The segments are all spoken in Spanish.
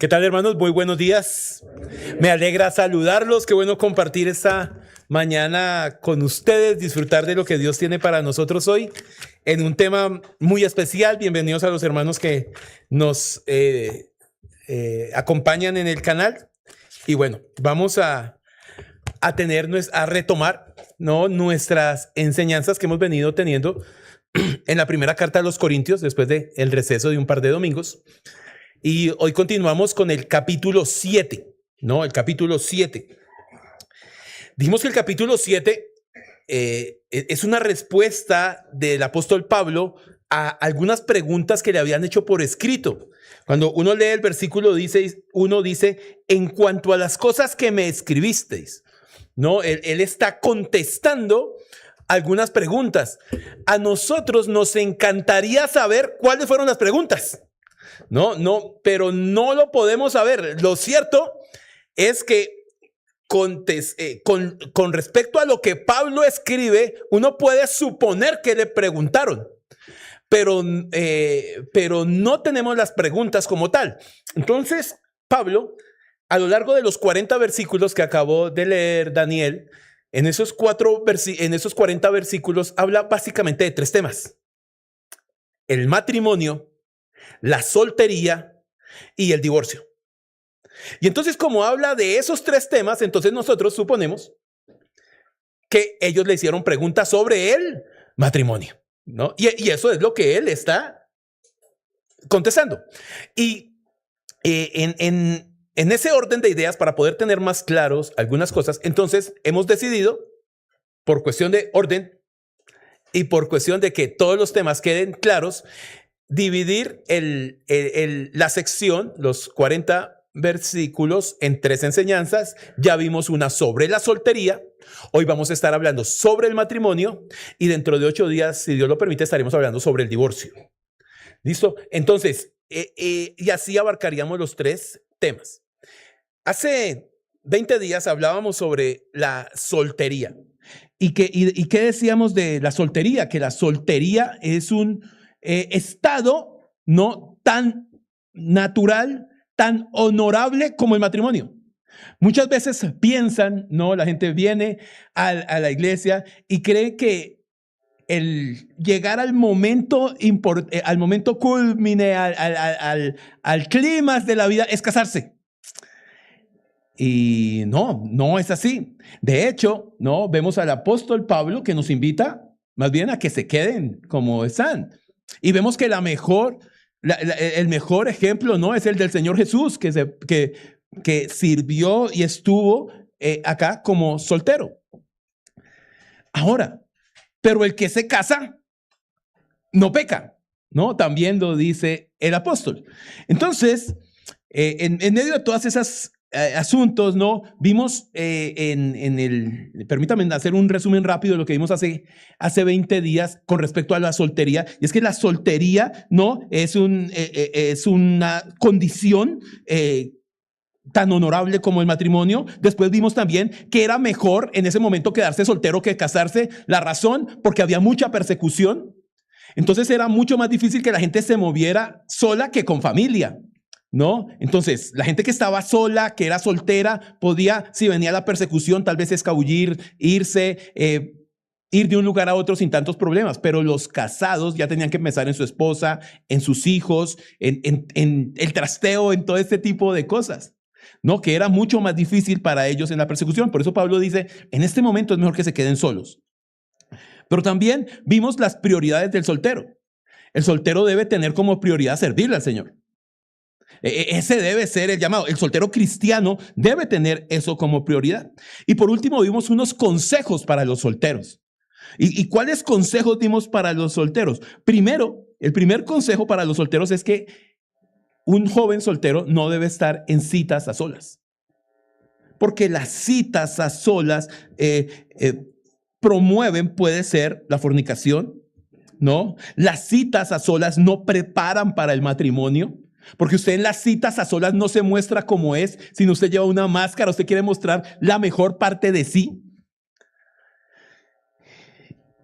¿Qué tal, hermanos? Muy buenos días. Me alegra saludarlos. Qué bueno compartir esta mañana con ustedes, disfrutar de lo que Dios tiene para nosotros hoy en un tema muy especial. Bienvenidos a los hermanos que nos acompañan en el canal. Y bueno, vamos a retomar, ¿no?, nuestras enseñanzas que hemos venido teniendo en la primera carta a los Corintios después del receso de un par de domingos. Y hoy continuamos con el capítulo 7, ¿no? El capítulo 7. Dijimos que el capítulo 7 es una respuesta del apóstol Pablo a algunas preguntas que le habían hecho por escrito. Cuando uno lee el versículo, uno dice, en cuanto a las cosas que me escribisteis, ¿no? Él está contestando algunas preguntas. A nosotros nos encantaría saber cuáles fueron las preguntas. Pero no lo podemos saber. Lo cierto es que con respecto a lo que Pablo escribe, uno puede suponer que le preguntaron, pero no tenemos las preguntas como tal. Entonces, Pablo, a lo largo de los 40 versículos que acabó de leer Daniel, en esos 40 versículos habla básicamente de tres temas: el matrimonio, la soltería y el divorcio. Y entonces, como habla de esos tres temas, entonces nosotros suponemos que ellos le hicieron preguntas sobre el matrimonio, ¿no? Y eso es lo que él está contestando. Y en ese orden de ideas, para poder tener más claros algunas cosas, entonces hemos decidido, por cuestión de orden y por cuestión de que todos los temas queden claros, dividir la sección, los 40 versículos, en tres enseñanzas. Ya vimos una sobre la soltería. Hoy vamos a estar hablando sobre el matrimonio y dentro de 8 días, si Dios lo permite, estaremos hablando sobre el divorcio. ¿Listo? Entonces, y así abarcaríamos los tres temas. Hace 20 días hablábamos sobre la soltería. ¿Y qué decíamos de la soltería? Que la soltería es un estado no tan natural, tan honorable como el matrimonio. Muchas veces piensan, ¿no? La gente viene a la iglesia y cree que el llegar al momento culmine, al clímax de la vida es casarse. Y no es así. De hecho, ¿no? Vemos al apóstol Pablo que nos invita más bien a que se queden como están. Y vemos que el mejor ejemplo, ¿no?, es el del Señor Jesús, que sirvió y estuvo acá como soltero. Ahora, pero el que se casa no peca, ¿no? También lo dice el apóstol. Entonces, en medio de todas esas asuntos, ¿no? Vimos permítanme hacer un resumen rápido de lo que vimos hace 20 días con respecto a la soltería. Y es que la soltería, ¿no?, es una condición tan honorable como el matrimonio. Después vimos también que era mejor en ese momento quedarse soltero que casarse. La razón, porque había mucha persecución. Entonces era mucho más difícil que la gente se moviera sola que con familia, ¿no? Entonces, la gente que estaba sola, que era soltera, podía, si venía la persecución, tal vez escabullir, irse, ir de un lugar a otro sin tantos problemas. Pero los casados ya tenían que pensar en su esposa, en sus hijos, en el trasteo, en todo este tipo de cosas, ¿no? Que era mucho más difícil para ellos en la persecución. Por eso Pablo dice, en este momento es mejor que se queden solos. Pero también vimos las prioridades del soltero. El soltero debe tener como prioridad servirle al Señor. Ese debe ser el llamado. El soltero cristiano debe tener eso como prioridad. Y por último, vimos unos consejos para los solteros. ¿Y cuáles consejos dimos para los solteros? Primero, el primer consejo para los solteros es que un joven soltero no debe estar en citas a solas. Porque las citas a solas promueven, puede ser, la fornicación, ¿no? Las citas a solas no preparan para el matrimonio. Porque usted en las citas a solas no se muestra como es, sino usted lleva una máscara, usted quiere mostrar la mejor parte de sí.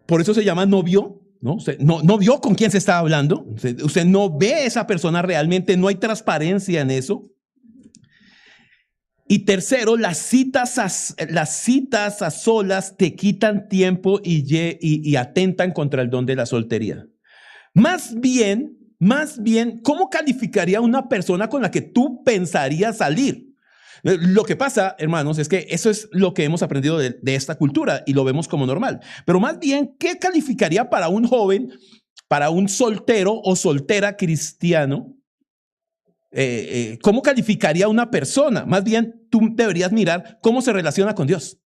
Por eso se llama novio, ¿no? Usted no vio con quién se está hablando, usted no ve a esa persona realmente, no hay transparencia en eso. Y tercero, las citas a solas te quitan tiempo y atentan contra el don de la soltería. Más bien, ¿cómo calificaría una persona con la que tú pensarías salir? Lo que pasa, hermanos, es que eso es lo que hemos aprendido de esta cultura y lo vemos como normal. Pero más bien, ¿qué calificaría para un joven, para un soltero o soltera cristiano? ¿Cómo calificaría una persona? Más bien, tú deberías mirar cómo se relaciona con Dios.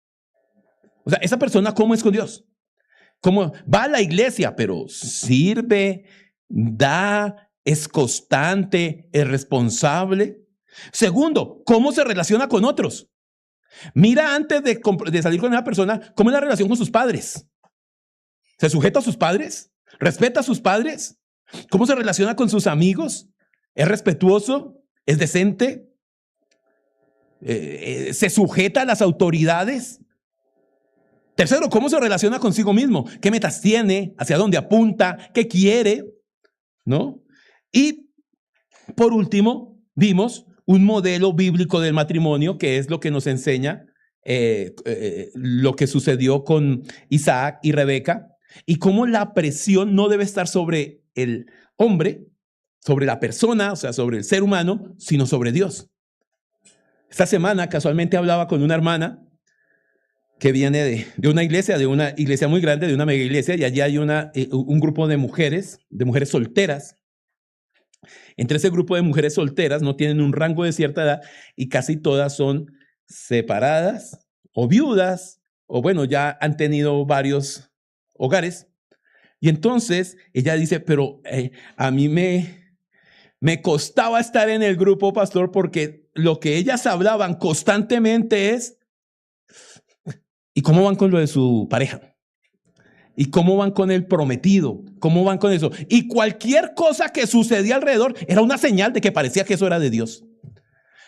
O sea, esa persona, ¿cómo es con Dios? ¿Cómo va a la iglesia, pero sirve, da, es constante, es responsable? Segundo, ¿cómo se relaciona con otros? Mira antes de salir con una persona, ¿cómo es la relación con sus padres? ¿Se sujeta a sus padres? ¿Respeta a sus padres? ¿Cómo se relaciona con sus amigos? ¿Es respetuoso? ¿Es decente? ¿Se sujeta a las autoridades? Tercero, ¿cómo se relaciona consigo mismo? ¿Qué metas tiene? ¿Hacia dónde apunta? ¿Qué quiere? ¿No? Y por último, vimos un modelo bíblico del matrimonio, que es lo que nos enseña lo que sucedió con Isaac y Rebeca, y cómo la presión no debe estar sobre el hombre, sobre la persona, o sea, sobre el ser humano, sino sobre Dios. Esta semana casualmente hablaba con una hermana que viene de una iglesia muy grande, de una mega iglesia, y allí hay un grupo de mujeres solteras. Entre ese grupo de mujeres solteras no tienen un rango de cierta edad y casi todas son separadas o viudas, o bueno, ya han tenido varios hogares. Y entonces ella dice, pero a mí me costaba estar en el grupo, pastor, porque lo que ellas hablaban constantemente es, ¿y cómo van con lo de su pareja? ¿Y cómo van con el prometido? ¿Cómo van con eso? Y cualquier cosa que sucedía alrededor era una señal de que parecía que eso era de Dios,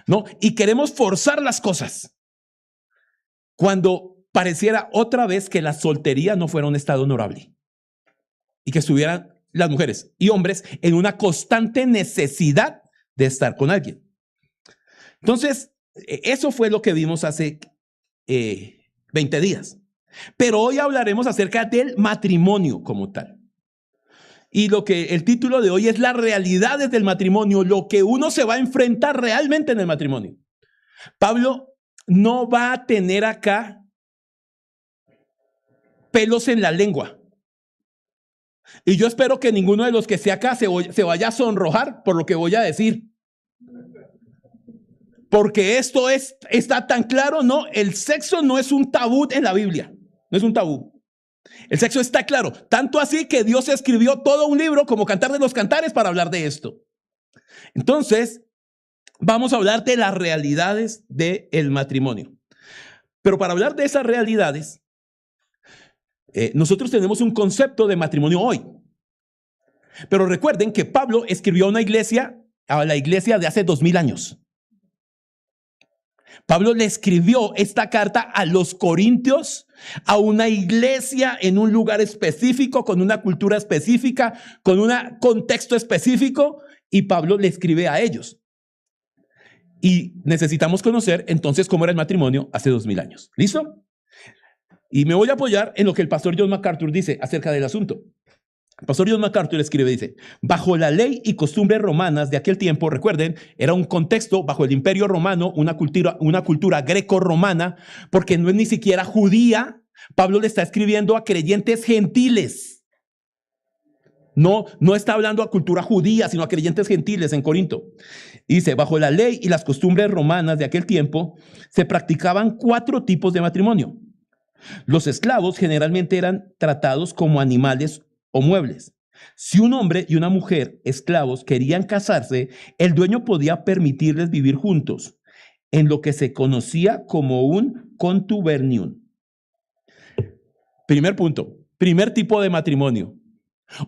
¿no? Y queremos forzar las cosas cuando pareciera otra vez que la soltería no fuera un estado honorable y que estuvieran las mujeres y hombres en una constante necesidad de estar con alguien. Entonces, eso fue lo que vimos hace 20 días. Pero hoy hablaremos acerca del matrimonio como tal. Y el título de hoy es las realidades del matrimonio, lo que uno se va a enfrentar realmente en el matrimonio. Pablo no va a tener acá pelos en la lengua. Y yo espero que ninguno de los que esté acá se vaya a sonrojar por lo que voy a decir. Porque esto está tan claro, ¿no? El sexo no es un tabú en la Biblia. No es un tabú. El sexo está claro. Tanto así que Dios escribió todo un libro como Cantar de los Cantares para hablar de esto. Entonces, vamos a hablar de las realidades del matrimonio. Pero para hablar de esas realidades, nosotros tenemos un concepto de matrimonio hoy. Pero recuerden que Pablo escribió a la iglesia de hace 2000 años. Pablo le escribió esta carta a los corintios, a una iglesia en un lugar específico, con una cultura específica, con un contexto específico, y Pablo le escribe a ellos. Y necesitamos conocer entonces cómo era el matrimonio hace 2000 años. ¿Listo? Y me voy a apoyar en lo que el pastor John MacArthur dice acerca del asunto. El pastor John MacArthur escribe, dice, bajo la ley y costumbres romanas de aquel tiempo, recuerden, era un contexto bajo el imperio romano, una cultura greco-romana, porque no es ni siquiera judía. Pablo le está escribiendo a creyentes gentiles. No está hablando a cultura judía, sino a creyentes gentiles en Corinto. Dice, bajo la ley y las costumbres romanas de aquel tiempo, se practicaban 4 tipos de matrimonio. Los esclavos generalmente eran tratados como animales o muebles. Si un hombre y una mujer esclavos querían casarse, el dueño podía permitirles vivir juntos, en lo que se conocía como un contubernium. Primer punto, primer tipo de matrimonio.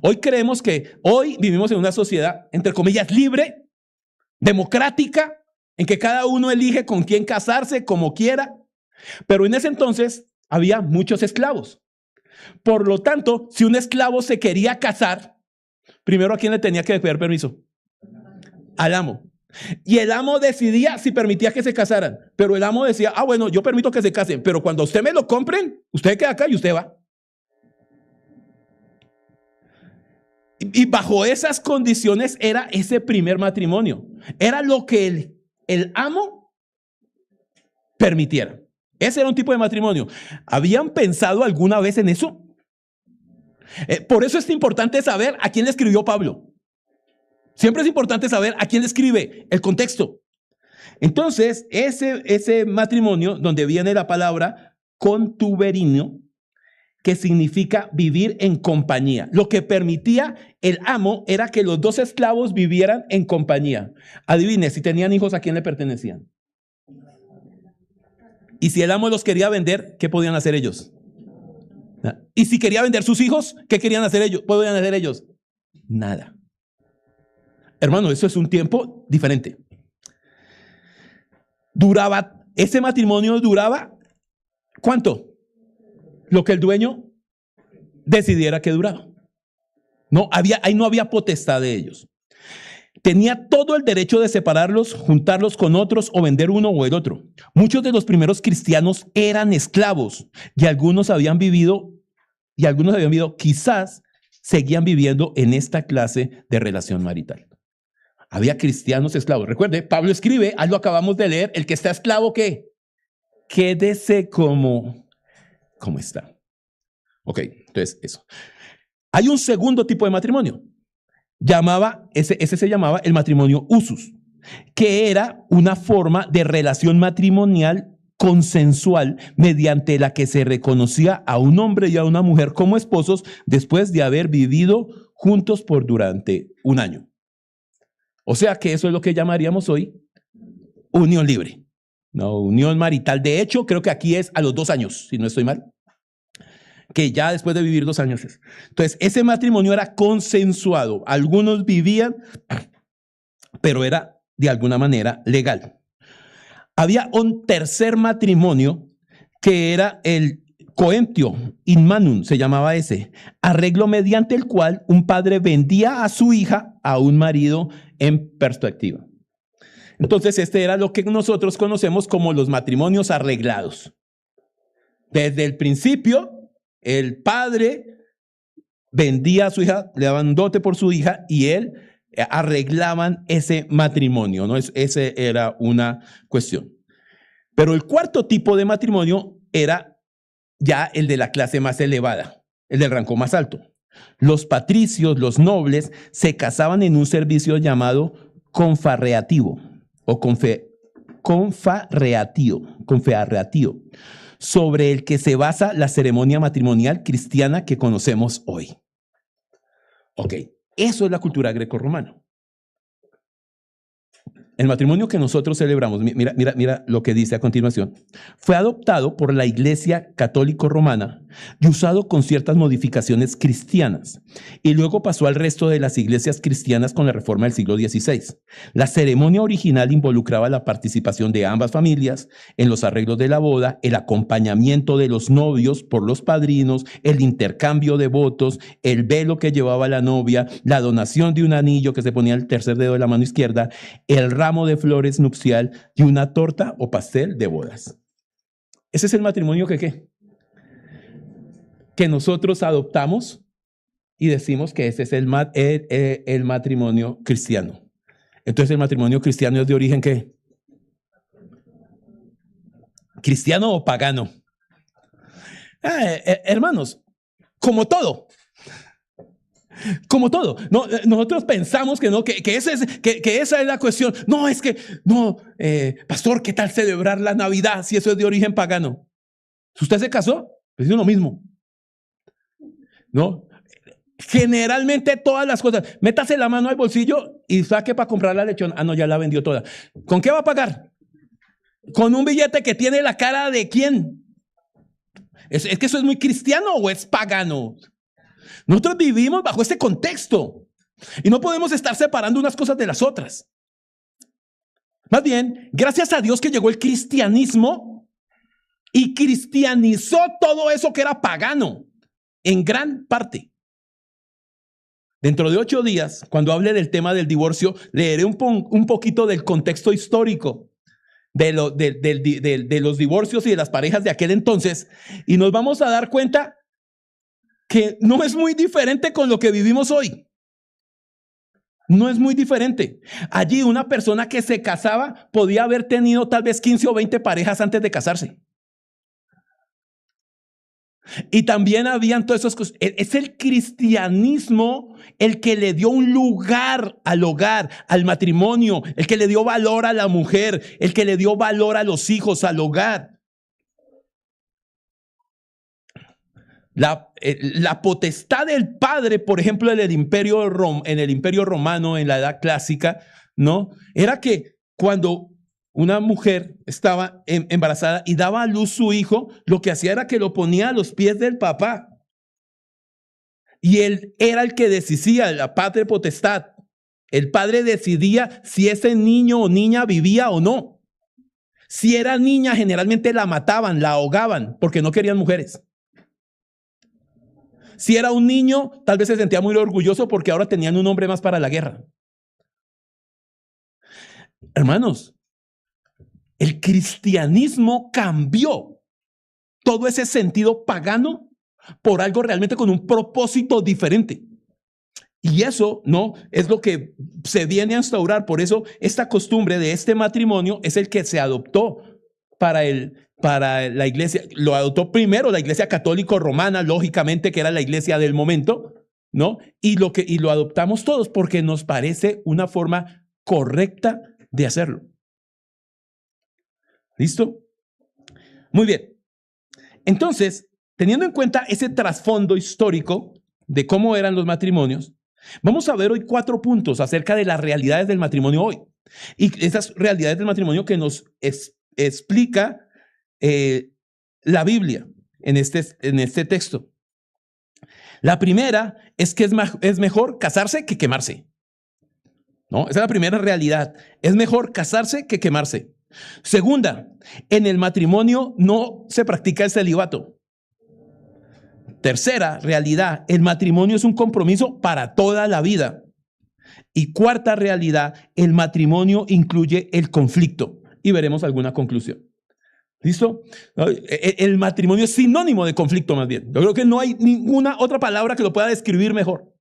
Hoy vivimos en una sociedad, entre comillas, libre, democrática, en que cada uno elige con quién casarse como quiera, pero en ese entonces había muchos esclavos. Por lo tanto, si un esclavo se quería casar, primero ¿a quién le tenía que pedir permiso? Al amo. Y el amo decidía si permitía que se casaran. Pero el amo decía, bueno, yo permito que se casen, pero cuando usted me lo compren, usted queda acá y usted va. Y bajo esas condiciones era ese primer matrimonio. Era lo que el amo permitiera. Ese era un tipo de matrimonio. ¿Habían pensado alguna vez en eso? Por eso es importante saber a quién le escribió Pablo. Siempre es importante saber a quién le escribe, el contexto. Entonces, ese matrimonio donde viene la palabra contubernio, que significa vivir en compañía. Lo que permitía el amo era que los dos esclavos vivieran en compañía. Adivine, si tenían hijos, ¿a quién le pertenecían? Y si el amo los quería vender, ¿qué podían hacer ellos? Y si quería vender sus hijos, ¿qué querían hacer ellos? ¿Podían hacer ellos? Nada. Hermano, eso es un tiempo diferente. Ese matrimonio duraba, ¿cuánto? Lo que el dueño decidiera que duraba. Ahí no había potestad de ellos. Tenía todo el derecho de separarlos, juntarlos con otros o vender uno o el otro. Muchos de los primeros cristianos eran esclavos y algunos habían vivido, quizás seguían viviendo en esta clase de relación marital. Había cristianos esclavos. Recuerde, Pablo escribe, lo acabamos de leer, el que está esclavo, ¿qué? Quédese como está. Ok, entonces eso. Hay un segundo tipo de matrimonio. Ese se llamaba el matrimonio usus, que era una forma de relación matrimonial consensual mediante la que se reconocía a un hombre y a una mujer como esposos después de haber vivido juntos durante un año. O sea que eso es lo que llamaríamos hoy unión libre. No, unión marital. De hecho, creo que aquí es a los 2 años, si no estoy mal. Que ya después de vivir 2 años es. Entonces, ese matrimonio era consensuado. Algunos vivían, pero era de alguna manera legal. Había un tercer matrimonio que era el coentio in manum, se llamaba ese, arreglo mediante el cual un padre vendía a su hija a un marido en perspectiva. Entonces, este era lo que nosotros conocemos como los matrimonios arreglados. Desde el principio, el padre vendía a su hija, le daban dote por su hija y él arreglaban ese matrimonio, ¿no? Ese era una cuestión. Pero el cuarto tipo de matrimonio era ya el de la clase más elevada, el del rango más alto. Los patricios, los nobles, se casaban en un servicio llamado confarreatio o confarreatio, sobre el que se basa la ceremonia matrimonial cristiana que conocemos hoy. Ok, eso es la cultura grecorromana. El matrimonio que nosotros celebramos, mira lo que dice a continuación, fue adoptado por la Iglesia Católica Romana y usado con ciertas modificaciones cristianas, y luego pasó al resto de las iglesias cristianas con la reforma del siglo XVI. La ceremonia original involucraba la participación de ambas familias en los arreglos de la boda, el acompañamiento de los novios por los padrinos, el intercambio de votos, el velo que llevaba la novia, la donación de un anillo que se ponía al tercer dedo de la mano izquierda, el ramo de flores nupcial y una torta o pastel de bodas. Ese es el matrimonio que nosotros adoptamos y decimos que ese es el matrimonio cristiano. Entonces, ¿el matrimonio cristiano es de origen qué? ¿Cristiano o pagano? Hermanos, como todo. Como todo, no, nosotros pensamos que no, que esa es la cuestión. No, es que, no, pastor, ¿qué tal celebrar la Navidad si eso es de origen pagano? Si usted se casó, pues es lo mismo. ¿No? Generalmente todas las cosas, métase la mano al bolsillo y saque para comprar la lechona. No, ya la vendió toda. ¿Con qué va a pagar? ¿Con un billete que tiene la cara de quién? ¿Es que eso es muy cristiano o es pagano? Nosotros vivimos bajo este contexto y no podemos estar separando unas cosas de las otras. Más bien, gracias a Dios que llegó el cristianismo y cristianizó todo eso que era pagano, en gran parte. Dentro de 8 días, cuando hable del tema del divorcio, leeré un poquito del contexto histórico de los divorcios y de las parejas de aquel entonces, y nos vamos a dar cuenta que no es muy diferente con lo que vivimos hoy. No es muy diferente. Allí una persona que se casaba podía haber tenido tal vez 15 o 20 parejas antes de casarse. Y también habían todas esas cosas. Es el cristianismo el que le dio un lugar al hogar, al matrimonio, el que le dio valor a la mujer, el que le dio valor a los hijos, al hogar. La potestad del padre, por ejemplo, en el imperio romano, en la edad clásica, ¿no? Era que cuando una mujer estaba embarazada y daba a luz su hijo, lo que hacía era que lo ponía a los pies del papá. Y él era el que decidía, la patria potestad. El padre decidía si ese niño o niña vivía o no. Si era niña, generalmente la mataban, la ahogaban, porque no querían mujeres. Si era un niño, tal vez se sentía muy orgulloso porque ahora tenían un hombre más para la guerra. Hermanos, el cristianismo cambió todo ese sentido pagano por algo realmente con un propósito diferente. Y eso, ¿no?, es lo que se viene a instaurar. Por eso esta costumbre de este matrimonio es el que se adoptó para la iglesia. Lo adoptó primero la iglesia católico romana, lógicamente, que era la iglesia del momento, ¿no? Y lo adoptamos todos porque nos parece una forma correcta de hacerlo. ¿Listo? Muy bien. Entonces, teniendo en cuenta ese trasfondo histórico de cómo eran los matrimonios, vamos a ver hoy 4 puntos acerca de las realidades del matrimonio hoy. Y esas realidades del matrimonio que nos explica la Biblia en este texto. La primera es que es mejor casarse que quemarse. ¿No? Esa es la primera realidad. Es mejor casarse que quemarse. Segunda, en el matrimonio no se practica el celibato. Tercera realidad, el matrimonio es un compromiso para toda la vida. Y cuarta realidad, el matrimonio incluye el conflicto. Y veremos alguna conclusión. ¿Listo? El matrimonio es sinónimo de conflicto, más bien. Yo creo que no hay ninguna otra palabra que lo pueda describir mejor.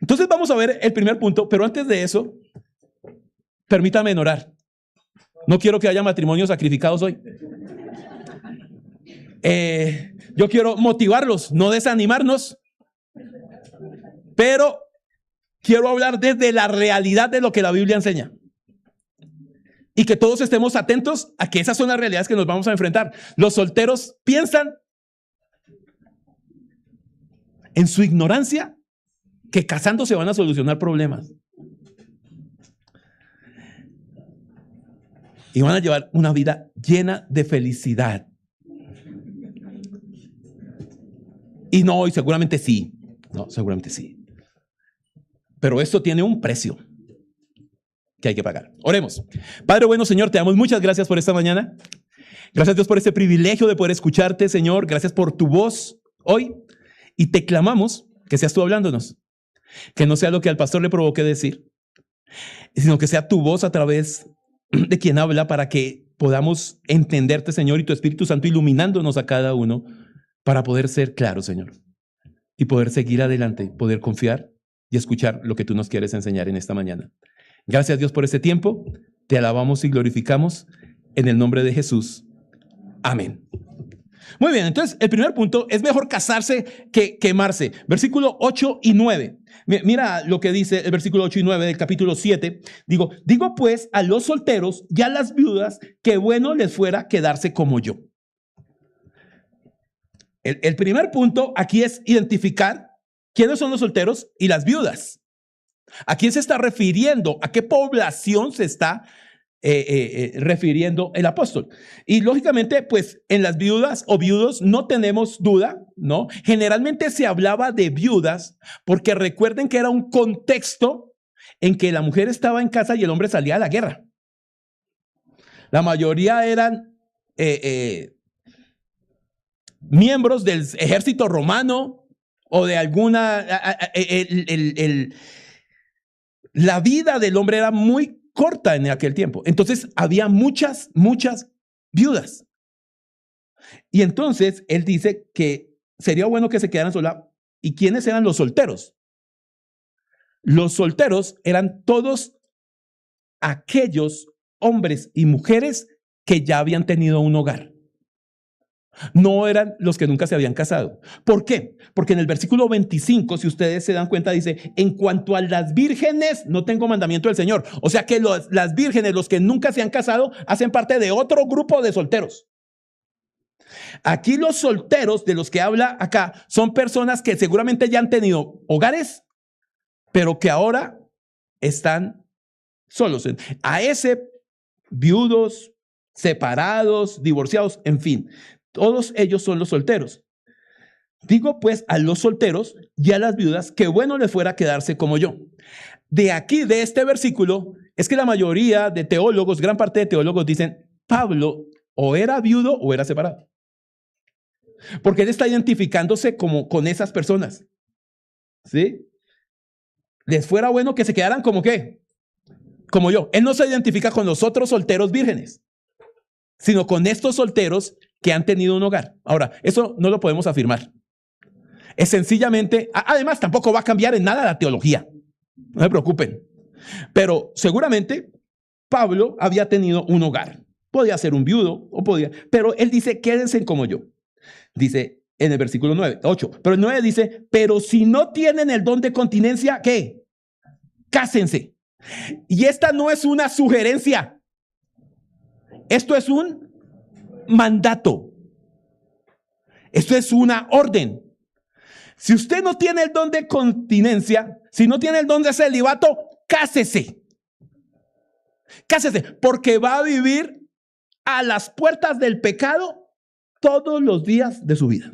Entonces vamos a ver el primer punto, pero antes de eso, permítame orar. No quiero que haya matrimonios sacrificados hoy. Yo quiero motivarlos, no desanimarnos, pero quiero hablar desde la realidad de lo que la Biblia enseña. Y que todos estemos atentos a que esas son las realidades que nos vamos a enfrentar. Los solteros piensan en su ignorancia que casándose van a solucionar problemas. Y van a llevar una vida llena de felicidad. Y no, y seguramente sí. No, seguramente sí. Pero esto tiene un precio que hay que pagar. Oremos. Padre bueno, Señor, te damos muchas gracias por esta mañana. Gracias, Dios, por este privilegio de poder escucharte, Señor. Gracias por tu voz hoy. Y te clamamos que seas tú hablándonos. Que no sea lo que al pastor le provoque decir, sino que sea tu voz a través de quien habla para que podamos entenderte, Señor, y tu Espíritu Santo iluminándonos a cada uno para poder ser claros, Señor, y poder seguir adelante, poder confiar y escuchar lo que tú nos quieres enseñar en esta mañana. Gracias, Dios, por este tiempo. Te alabamos y glorificamos en el nombre de Jesús. Amén. Muy bien, entonces el primer punto es mejor casarse que quemarse. Versículo 8 y 9. Mira lo que dice el versículo 8 y 9 del capítulo 7. Digo pues a los solteros y a las viudas que bueno les fuera quedarse como yo. El primer punto aquí es identificar quiénes son los solteros y las viudas. ¿A quién se está refiriendo? ¿A qué población se está refiriendo el apóstol? Y lógicamente, pues en las viudas o viudos no tenemos duda, ¿no? Generalmente se hablaba de viudas porque recuerden que era un contexto en que la mujer estaba en casa y el hombre salía a la guerra. La mayoría eran miembros del ejército romano o de alguna... La vida del hombre era muy corta en aquel tiempo. Entonces había muchas viudas. Y entonces él dice que sería bueno que se quedaran solas. ¿Y quiénes eran los solteros? Los solteros eran todos aquellos hombres y mujeres que ya habían tenido un hogar. No eran los que nunca se habían casado. ¿Por qué? Porque en el versículo 25, si ustedes se dan cuenta, dice, en cuanto a las vírgenes, no tengo mandamiento del Señor. O sea que las vírgenes, los que nunca se han casado, hacen parte de otro grupo de solteros. Aquí los solteros de los que habla acá son personas que seguramente ya han tenido hogares, pero que ahora están solos. A ese, viudos, separados, divorciados, en fin. Todos ellos son los solteros. Digo pues a los solteros y a las viudas que bueno les fuera quedarse como yo. De aquí, de este versículo, es que la mayoría de teólogos, gran parte de teólogos dicen, Pablo o era viudo o era separado. Porque él está identificándose como con esas personas. ¿Sí? Les fuera bueno que se quedaran como ¿qué? Como yo. Él no se identifica con los otros solteros vírgenes, sino con estos solteros que han tenido un hogar. Ahora, eso no lo podemos afirmar. Es sencillamente, además tampoco va a cambiar en nada la teología. No se preocupen. Pero seguramente Pablo había tenido un hogar. Podía ser un viudo o podía, pero él dice, quédense como yo. Dice en el versículo 8, pero el 9 dice, pero si no tienen el don de continencia, ¿qué? Cásense. Y esta no es una sugerencia. Esto es un mandato. Esto es una orden. Si usted no tiene el don de continencia, si no tiene el don de celibato, cásese. Cásese, porque va a vivir a las puertas del pecado todos los días de su vida.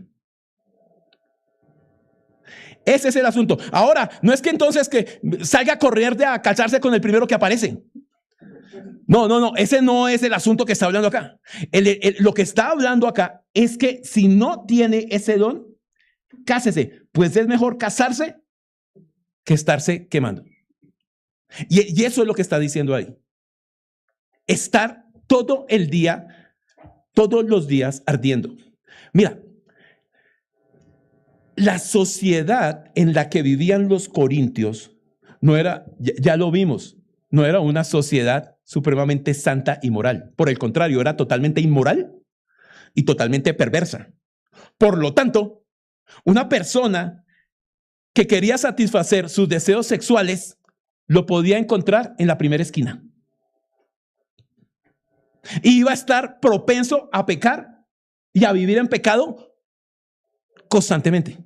Ese es el asunto. Ahora, no es que entonces que salga a correr a casarse con el primero que aparece. No, ese no es el asunto que está hablando acá. Lo que está hablando acá es que si no tiene ese don, cásese. Pues es mejor casarse que estarse quemando. Y eso es lo que está diciendo ahí. Estar todo el día, todos los días ardiendo. Mira, la sociedad en la que vivían los corintios no era, ya lo vimos, no era una sociedad supremamente santa y moral. Por el contrario, era totalmente inmoral y totalmente perversa. Por lo tanto, una persona que quería satisfacer sus deseos sexuales lo podía encontrar en la primera esquina. Y iba a estar propenso a pecar y a vivir en pecado constantemente.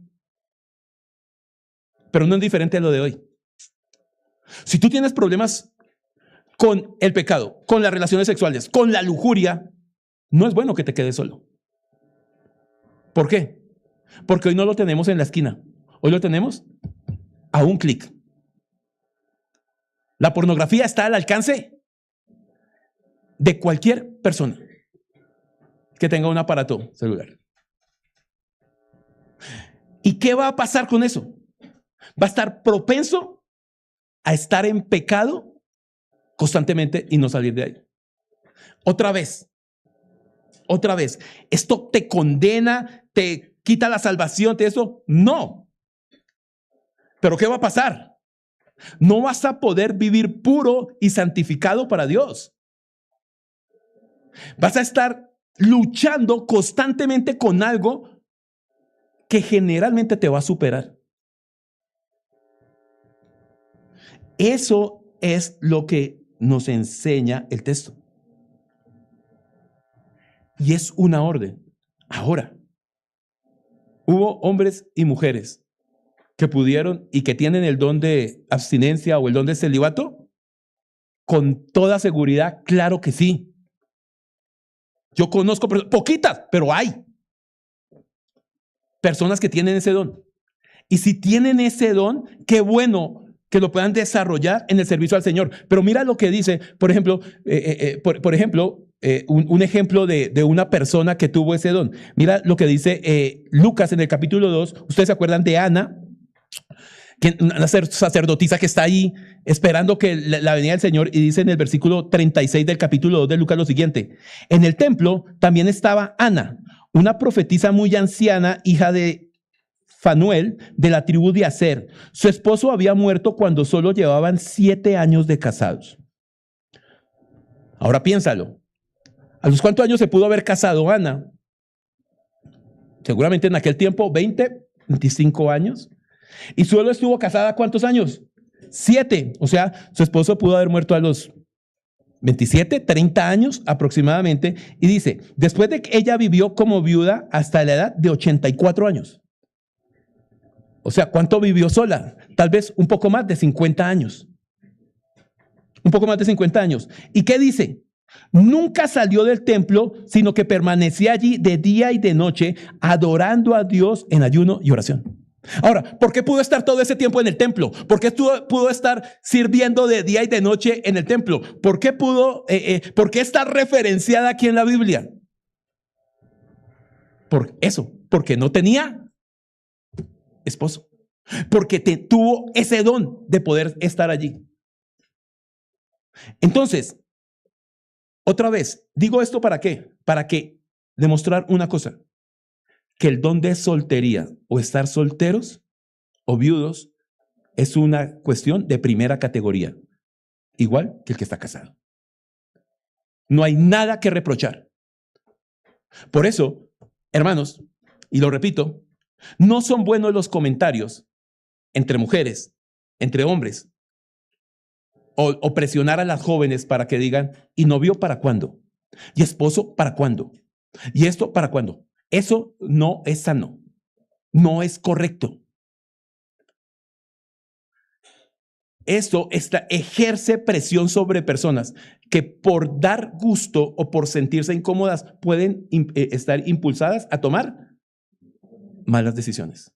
Pero no es diferente a lo de hoy. Si tú tienes problemas con el pecado, con las relaciones sexuales, con la lujuria, no es bueno que te quedes solo. ¿Por qué? Porque hoy no lo tenemos en la esquina. Hoy lo tenemos a un clic. La pornografía está al alcance de cualquier persona que tenga un aparato celular. ¿Y qué va a pasar con eso? Va a estar propenso a estar en pecado constantemente y no salir de ahí. Otra vez. ¿Esto te condena, te quita la salvación de eso? No. ¿Pero qué va a pasar? No vas a poder vivir puro y santificado para Dios. Vas a estar luchando constantemente con algo que generalmente te va a superar. Eso es lo que nos enseña el texto. Y es una orden. Ahora, hubo hombres y mujeres que pudieron y que tienen el don de abstinencia o el don de celibato. Con toda seguridad, claro que sí. Yo conozco poquitas, pero hay personas que tienen ese don. Y si tienen ese don, qué bueno que lo puedan desarrollar en el servicio al Señor. Pero mira lo que dice, por ejemplo, un ejemplo de una persona que tuvo ese don. Mira lo que dice Lucas en el capítulo 2. Ustedes se acuerdan de Ana, una sacerdotisa que está ahí esperando que la venida del Señor, y dice en el versículo 36 del capítulo 2 de Lucas lo siguiente: en el templo también estaba Ana, una profetisa muy anciana, hija de Fanuel, de la tribu de Aser. Su esposo había muerto cuando solo llevaban 7 años de casados. Ahora piénsalo. ¿A los cuántos años se pudo haber casado Ana? Seguramente en aquel tiempo 20, 25 años. Y solo estuvo casada ¿cuántos años? 7. O sea, su esposo pudo haber muerto a los 27, 30 años aproximadamente. Y dice, después de que ella vivió como viuda hasta la edad de 84 años. O sea, ¿cuánto vivió sola? Tal vez un poco más de 50 años. Un poco más de 50 años. ¿Y qué dice? Nunca salió del templo, sino que permanecía allí de día y de noche, adorando a Dios en ayuno y oración. Ahora, ¿por qué pudo estar todo ese tiempo en el templo? ¿Por qué pudo estar sirviendo de día y de noche en el templo? ¿Por qué por qué está referenciada aquí en la Biblia? Por eso, porque no tenía esposo. Porque tuvo ese don de poder estar allí. Entonces, otra vez, digo esto ¿para qué? Para que demostrar una cosa, que el don de soltería o estar solteros o viudos es una cuestión de primera categoría, igual que el que está casado. No hay nada que reprochar. Por eso, hermanos, y lo repito, no son buenos los comentarios entre mujeres, entre hombres, o presionar a las jóvenes para que digan, ¿y novio para cuándo? ¿Y esposo para cuándo? ¿Y esto para cuándo? Eso no es sano, no es correcto. Eso ejerce presión sobre personas que por dar gusto o por sentirse incómodas pueden estar impulsadas a tomar malas decisiones.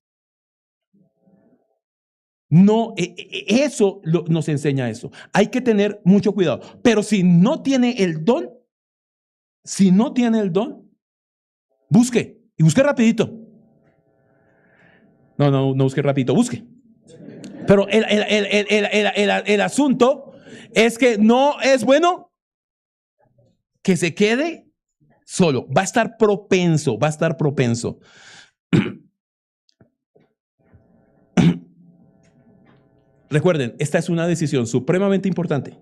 No, eso nos enseña eso. Hay que tener mucho cuidado. Pero si no tiene el don, busque. Y busque rapidito. No busque rapidito, busque. Pero el asunto es que no es bueno que se quede solo. Va a estar propenso. Recuerden, esta es una decisión supremamente importante.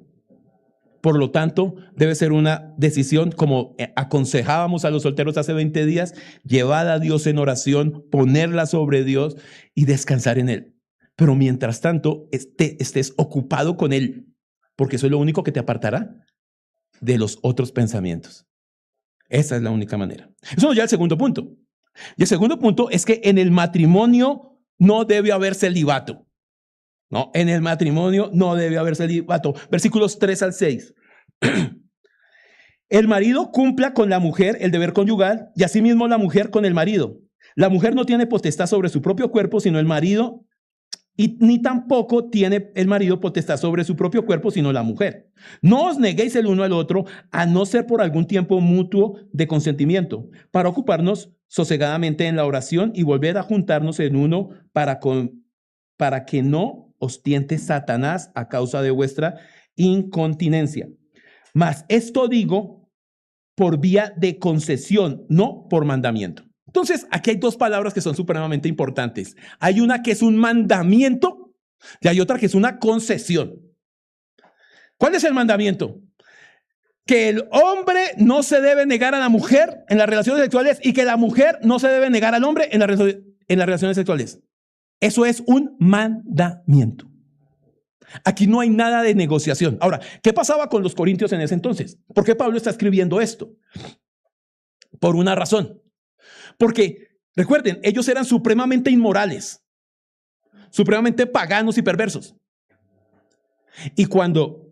Por lo tanto, debe ser una decisión, como aconsejábamos a los solteros hace 20 días, llevada a Dios en oración, ponerla sobre Dios y descansar en Él. Pero mientras tanto, estés ocupado con Él, porque eso es lo único que te apartará de los otros pensamientos. Esa es la única manera. Eso nos lleva al segundo punto. Y el segundo punto es que en el matrimonio no debe haber celibato. No, en el matrimonio no debe haber celibato. Versículos 3 al 6. El marido cumpla con la mujer el deber conyugal y asimismo la mujer con el marido. La mujer no tiene potestad sobre su propio cuerpo, sino el marido, y ni tampoco tiene el marido potestad sobre su propio cuerpo, sino la mujer. No os neguéis el uno al otro, a no ser por algún tiempo mutuo de consentimiento, para ocuparnos sosegadamente en la oración y volver a juntarnos en uno para que no os tiente Satanás a causa de vuestra incontinencia. Mas esto digo por vía de concesión, no por mandamiento. Entonces, aquí hay dos palabras que son supremamente importantes. Hay una que es un mandamiento y hay otra que es una concesión. ¿Cuál es el mandamiento? Que el hombre no se debe negar a la mujer en las relaciones sexuales y que la mujer no se debe negar al hombre en las relaciones sexuales. Eso es un mandamiento. Aquí no hay nada de negociación. Ahora, ¿qué pasaba con los corintios en ese entonces? ¿Por qué Pablo está escribiendo esto? Por una razón. Porque, recuerden, ellos eran supremamente inmorales, supremamente paganos y perversos. Y cuando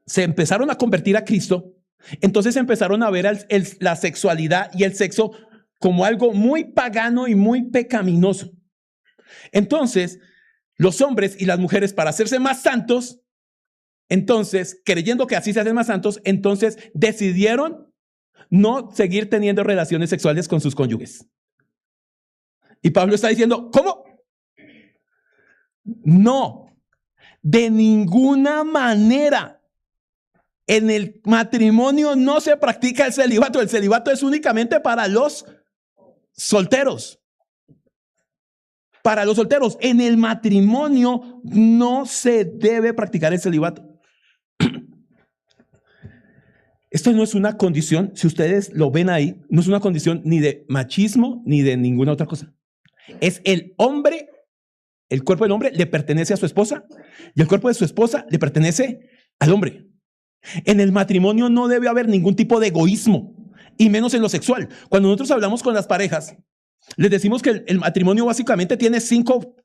se empezaron a convertir a Cristo, entonces empezaron a ver la sexualidad y el sexo como algo muy pagano y muy pecaminoso. Entonces, los hombres y las mujeres, para hacerse más santos, entonces, creyendo que así se hacen más santos, entonces decidieron no seguir teniendo relaciones sexuales con sus cónyuges. Y Pablo está diciendo, ¿cómo? No, de ninguna manera. En el matrimonio no se practica el celibato. El celibato es únicamente para los solteros. Para los solteros. En el matrimonio no se debe practicar el celibato. Esto no es una condición, si ustedes lo ven ahí, no es una condición ni de machismo ni de ninguna otra cosa. Es el hombre, el cuerpo del hombre le pertenece a su esposa y el cuerpo de su esposa le pertenece al hombre. En el matrimonio no debe haber ningún tipo de egoísmo, y menos en lo sexual. Cuando nosotros hablamos con las parejas, les decimos que el matrimonio básicamente tiene 5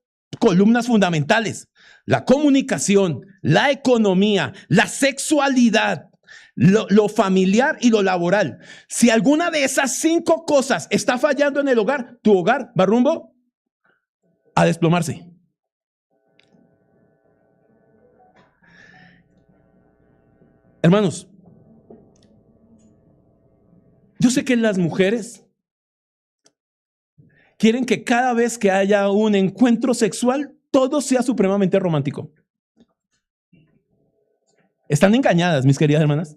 columnas fundamentales: la comunicación, la economía, la sexualidad, lo familiar y lo laboral. Si alguna de esas 5 cosas está fallando en el hogar, tu hogar va rumbo a desplomarse. Hermanos, yo sé que las mujeres quieren que cada vez que haya un encuentro sexual, todo sea supremamente romántico. Están engañadas, mis queridas hermanas.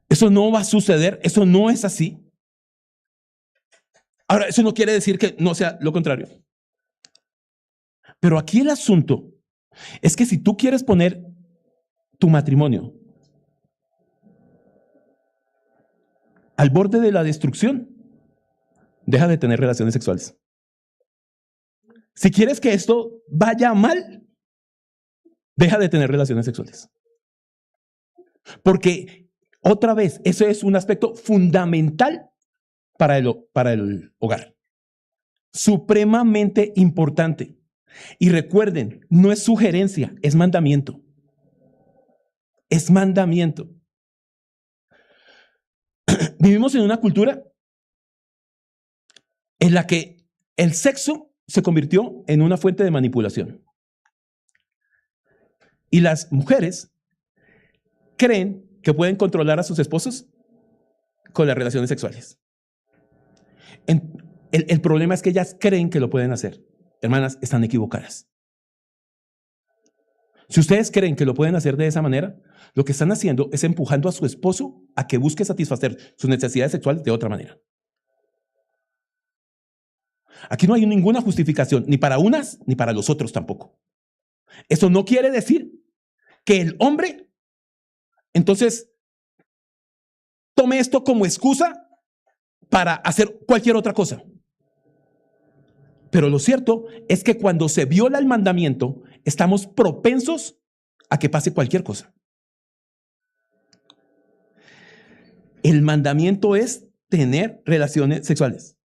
Eso no va a suceder, eso no es así. Ahora, eso no quiere decir que no sea lo contrario. Pero aquí el asunto es que si tú quieres poner tu matrimonio al borde de la destrucción, deja de tener relaciones sexuales. Si quieres que esto vaya mal, deja de tener relaciones sexuales. Porque, otra vez, eso es un aspecto fundamental para el hogar. Supremamente importante. Y recuerden, no es sugerencia, es mandamiento. Es mandamiento. Vivimos en una cultura en la que el sexo se convirtió en una fuente de manipulación. Y las mujeres creen que pueden controlar a sus esposos con las relaciones sexuales. El problema es que ellas creen que lo pueden hacer. Hermanas, están equivocadas. Si ustedes creen que lo pueden hacer de esa manera, lo que están haciendo es empujando a su esposo a que busque satisfacer sus necesidades sexuales de otra manera. Aquí no hay ninguna justificación, ni para unas ni para los otros tampoco. Eso no quiere decir que el hombre entonces tome esto como excusa para hacer cualquier otra cosa. Pero lo cierto es que cuando se viola el mandamiento, estamos propensos a que pase cualquier cosa. El mandamiento es tener relaciones sexuales.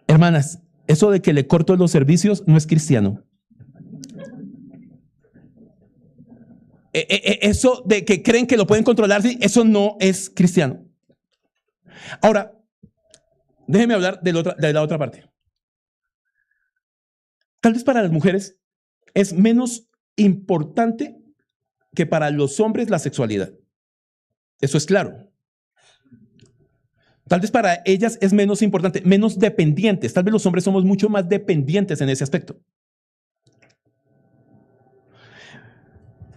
Hermanas, eso de que le corto los servicios no es cristiano. Eso de que creen que lo pueden controlar, eso no es cristiano. Ahora, déjenme hablar de la otra parte. Tal vez para las mujeres es menos importante que para los hombres la sexualidad. Eso es claro. Tal vez para ellas es menos importante, menos dependientes. Tal vez los hombres somos mucho más dependientes en ese aspecto.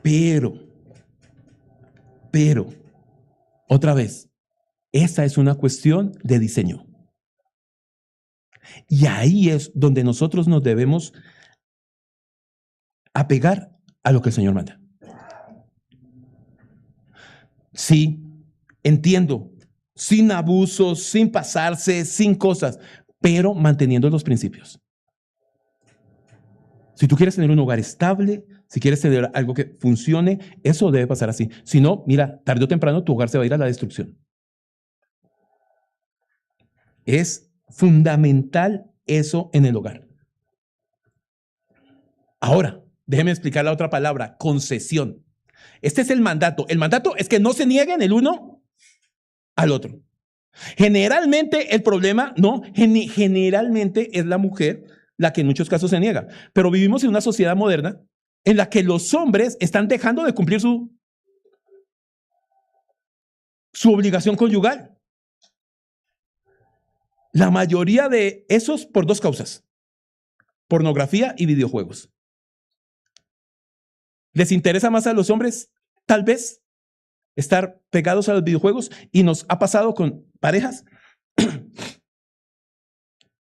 Pero, otra vez, esa es una cuestión de diseño. Y ahí es donde nosotros nos debemos apegar a lo que el Señor manda. Sí, entiendo, sin abusos, sin pasarse, sin cosas, pero manteniendo los principios. Si tú quieres tener un hogar estable, si quieres tener algo que funcione, eso debe pasar así. Si no, mira, tarde o temprano tu hogar se va a ir a la destrucción. Es fundamental eso en el hogar. Ahora, déjeme explicar la otra palabra, concesión. Este es el mandato. El mandato es que no se nieguen el uno al otro. Generalmente el problema, generalmente es la mujer la que en muchos casos se niega. Pero vivimos en una sociedad moderna en la que los hombres están dejando de cumplir su obligación conyugal. La mayoría de esos por dos causas: pornografía y videojuegos. ¿Les interesa más a los hombres, tal vez, estar pegados a los videojuegos? Y nos ha pasado con parejas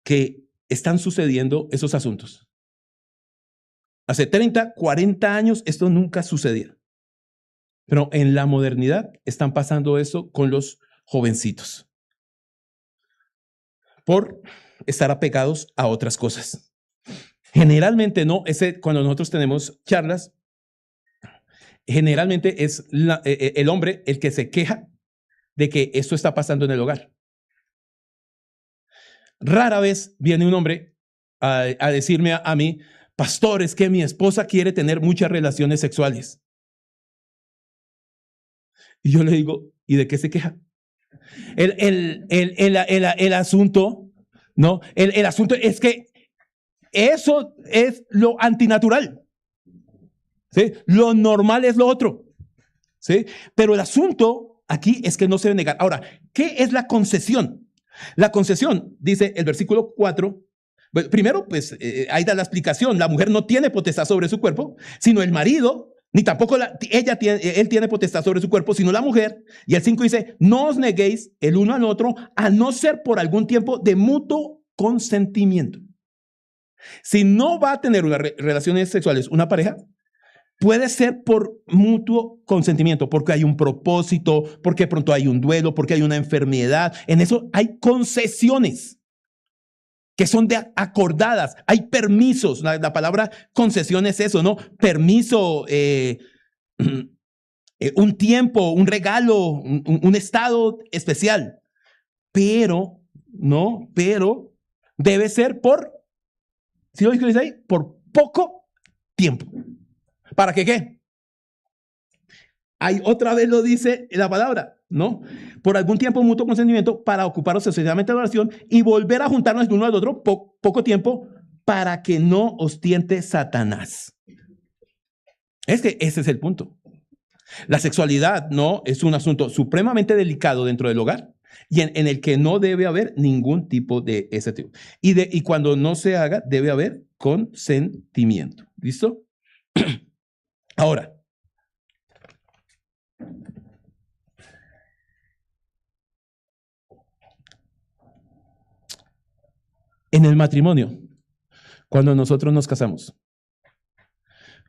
que están sucediendo esos asuntos. Hace 30, 40 años esto nunca sucedía. Pero en la modernidad están pasando eso con los jovencitos por estar apegados a otras cosas. Generalmente no, cuando nosotros tenemos charlas, generalmente es el hombre el que se queja de que esto está pasando en el hogar. Rara vez viene un hombre a decirme a mí: pastor, es que mi esposa quiere tener muchas relaciones sexuales. Y yo le digo: ¿y de qué se queja? El asunto, ¿no? El asunto es que eso es lo antinatural, ¿sí? Lo normal es lo otro, ¿sí? Pero el asunto aquí es que no se debe negar. Ahora, ¿qué es la concesión? La concesión, dice el versículo 4. Bueno, primero, pues, ahí da la explicación. La mujer no tiene potestad sobre su cuerpo, sino el marido, ni tampoco él tiene potestad sobre su cuerpo, sino la mujer. Y el 5 dice: no os neguéis el uno al otro, a no ser por algún tiempo de mutuo consentimiento. Si no va a tener relaciones sexuales una pareja, puede ser por mutuo consentimiento, porque hay un propósito, porque pronto hay un duelo, porque hay una enfermedad. En eso hay concesiones que son acordadas, hay permisos. La palabra concesión es eso, ¿no? Permiso, un tiempo, un regalo, un estado especial. Pero debe ser ¿sí lo dice ahí? Por poco tiempo. ¿Para qué? Ahí otra vez lo dice la palabra, ¿no? Por algún tiempo, mutuo consentimiento, para ocuparos excesivamente de oración y volver a juntarnos de uno al otro poco tiempo, para que no os tiente Satanás. Ese es el punto. La sexualidad, ¿no?, es un asunto supremamente delicado dentro del hogar y en el que no debe haber ningún tipo de ese tipo. Y cuando no se haga, debe haber consentimiento. ¿Listo? Ahora, en el matrimonio, cuando nosotros nos casamos,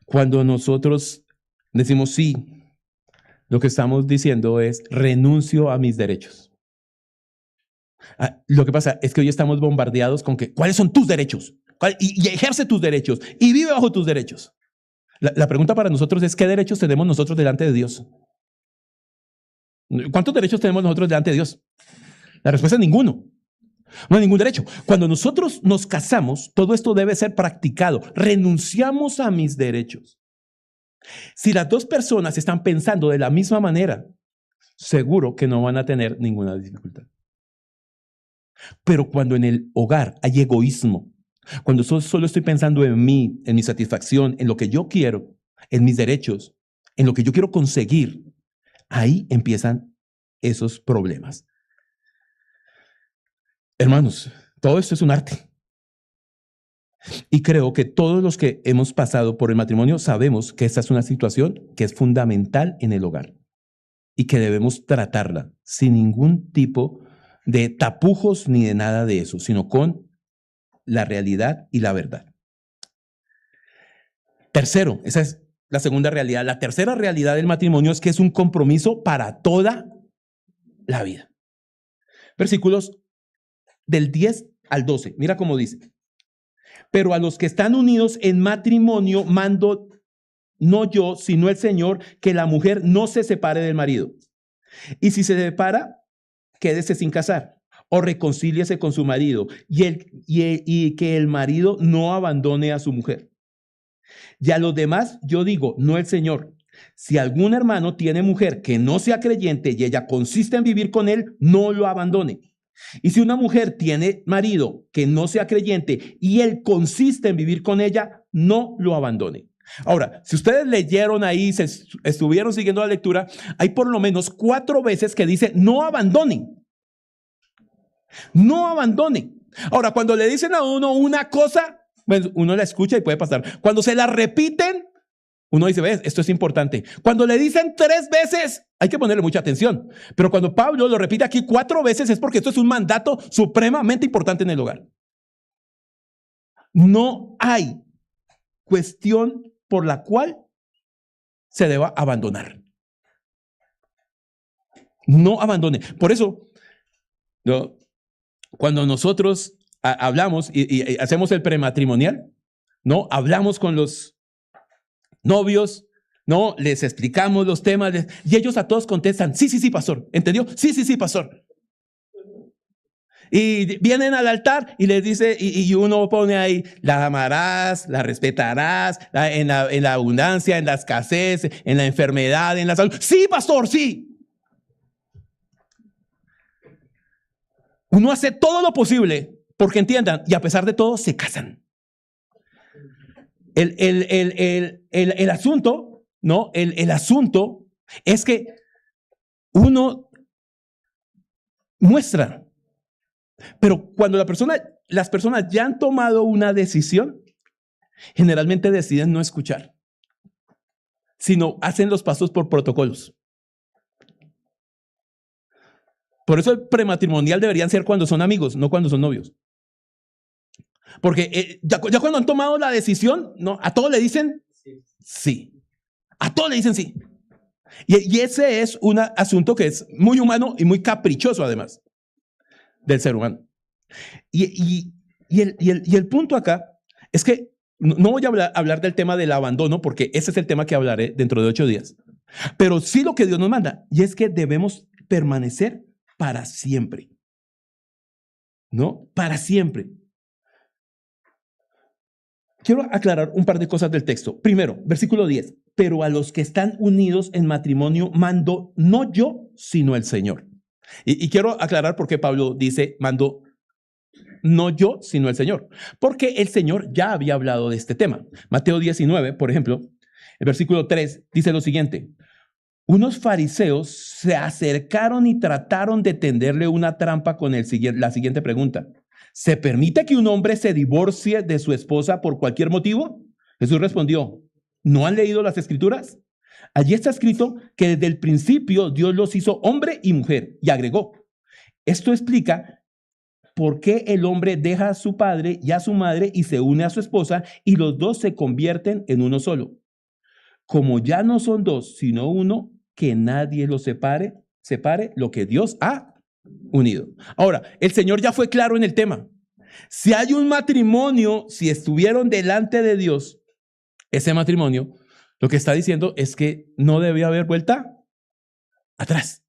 cuando nosotros decimos sí, lo que estamos diciendo es: renuncio a mis derechos. Lo que pasa es que hoy estamos bombardeados con que ¿cuáles son tus derechos? Y ejerce tus derechos y vive bajo tus derechos. La pregunta para nosotros es: ¿qué derechos tenemos nosotros delante de Dios? ¿Cuántos derechos tenemos nosotros delante de Dios? La respuesta es ninguno. No hay ningún derecho. Cuando nosotros nos casamos, todo esto debe ser practicado. Renunciamos a mis derechos. Si las dos personas están pensando de la misma manera, seguro que no van a tener ninguna dificultad. Pero cuando en el hogar hay egoísmo, cuando solo estoy pensando en mí, en mi satisfacción, en lo que yo quiero, en mis derechos, en lo que yo quiero conseguir, ahí empiezan esos problemas. Hermanos, todo esto es un arte. Y creo que todos los que hemos pasado por el matrimonio sabemos que esta es una situación que es fundamental en el hogar y que debemos tratarla sin ningún tipo de tapujos ni de nada de eso, sino con la realidad y la verdad. Tercero, esa es la segunda realidad. La tercera realidad del matrimonio es que es un compromiso para toda la vida. Versículos del 10 al 12. Mira cómo dice: pero a los que están unidos en matrimonio mando, no yo, sino el Señor, que la mujer no se separe del marido. Y si se separa, quédese sin casar o reconcíliese con su marido, y que el marido no abandone a su mujer. Y a los demás yo digo, no el Señor: si algún hermano tiene mujer que no sea creyente y ella consiste en vivir con él, no lo abandone. Y si una mujer tiene marido que no sea creyente y él consiste en vivir con ella, no lo abandone. Ahora, si ustedes leyeron ahí, estuvieron siguiendo la lectura, hay por lo menos 4 veces que dice no abandonen. No abandonen. Ahora, cuando le dicen a uno una cosa, pues uno la escucha y puede pasar. Cuando se la repiten, uno dice, ves, esto es importante. Cuando le dicen 3 veces, hay que ponerle mucha atención. Pero cuando Pablo lo repite aquí 4 veces es porque esto es un mandato supremamente importante en el hogar. No hay cuestión por la cual se deba abandonar. No abandone. Por eso, ¿no? Cuando nosotros hablamos y hacemos el prematrimonial, ¿no? Hablamos con los novios, ¿no? Les explicamos los temas y ellos a todos contestan, sí, sí, sí, pastor. ¿Entendió? Sí, sí, sí, pastor. Y vienen al altar y les dice, y uno pone ahí, la amarás, la respetarás, en la abundancia, en la escasez, en la enfermedad, en la salud. Sí, pastor, sí. Uno hace todo lo posible porque entiendan, y a pesar de todo se casan. El asunto, ¿no? El asunto es que uno muestra, pero cuando las personas ya han tomado una decisión, generalmente deciden no escuchar, sino hacen los pasos por protocolos. Por eso el prematrimonial deberían ser cuando son amigos, no cuando son novios. Porque ya cuando han tomado la decisión, ¿no? A todos le dicen sí. A todos le dicen sí. Y ese es un asunto que es muy humano y muy caprichoso, además, del ser humano. Y el punto acá es que no voy a hablar del tema del abandono, porque ese es el tema que hablaré dentro de 8 días. Pero sí lo que Dios nos manda, y es que debemos permanecer para siempre. ¿No? Para siempre. Quiero aclarar un par de cosas del texto. Primero, versículo 10. Pero a los que están unidos en matrimonio mando no yo, sino el Señor. Y quiero aclarar por qué Pablo dice mando no yo, sino el Señor. Porque el Señor ya había hablado de este tema. Mateo 19, por ejemplo, el versículo 3 dice lo siguiente. Unos fariseos se acercaron y trataron de tenderle una trampa con la siguiente pregunta. ¿Se permite que un hombre se divorcie de su esposa por cualquier motivo? Jesús respondió, ¿no han leído las Escrituras? Allí está escrito que desde el principio Dios los hizo hombre y mujer, y agregó, esto explica por qué el hombre deja a su padre y a su madre y se une a su esposa y los dos se convierten en uno solo. Como ya no son 2, sino uno, que nadie los separe lo que Dios ha unido. Ahora, el Señor ya fue claro en el tema. Si hay un matrimonio, si estuvieron delante de Dios, ese matrimonio, lo que está diciendo es que no debe haber vuelta atrás.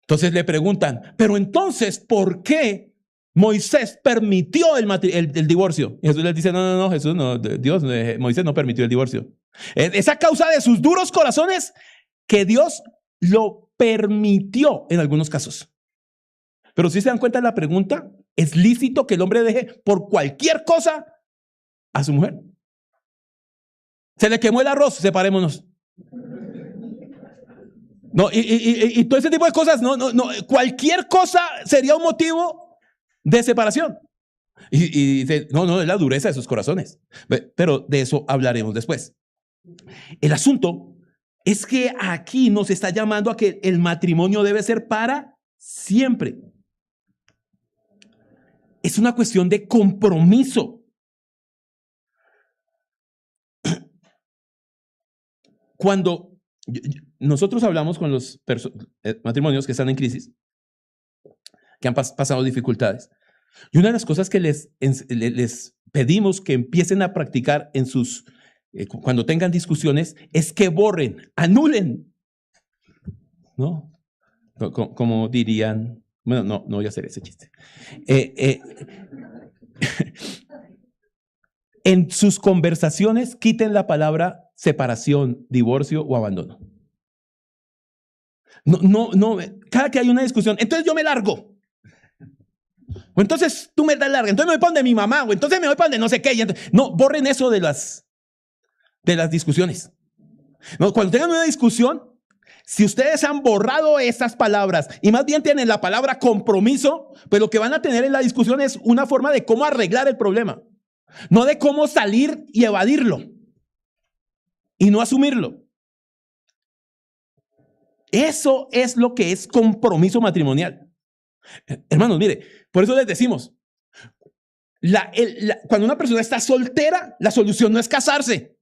Entonces le preguntan, pero entonces, ¿por qué Moisés permitió el divorcio? Y Jesús les dice, no, Jesús no, Moisés no permitió el divorcio. Es a causa de sus duros corazones que Dios lo permitió en algunos casos. Pero si se dan cuenta de la pregunta, ¿es lícito que el hombre deje por cualquier cosa a su mujer? Se le quemó el arroz, separémonos. No, y todo ese tipo de cosas, no, cualquier cosa sería un motivo de separación. Y dice, no, es la dureza de sus corazones. Pero de eso hablaremos después. El asunto es que aquí nos está llamando a que el matrimonio debe ser para siempre. Es una cuestión de compromiso. Cuando nosotros hablamos con los matrimonios que están en crisis, que han pasado dificultades, y una de las cosas que les pedimos que empiecen a practicar en sus cuando tengan discusiones es que borren, anulen, ¿no? Como dirían, bueno, no voy a hacer ese chiste. En sus conversaciones quiten la palabra separación, divorcio o abandono. No, cada que hay una discusión, entonces yo me largo. O entonces tú me das larga, entonces me voy para donde mi mamá, o entonces me voy para donde no sé qué. No, borren eso de las discusiones. No, cuando tengan una discusión, si ustedes han borrado esas palabras y más bien tienen la palabra compromiso, pues lo que van a tener en la discusión es una forma de cómo arreglar el problema, no de cómo salir y evadirlo y no asumirlo. Eso es lo que es compromiso matrimonial. Hermanos, mire, por eso les decimos, cuando una persona está soltera, la solución no es casarse.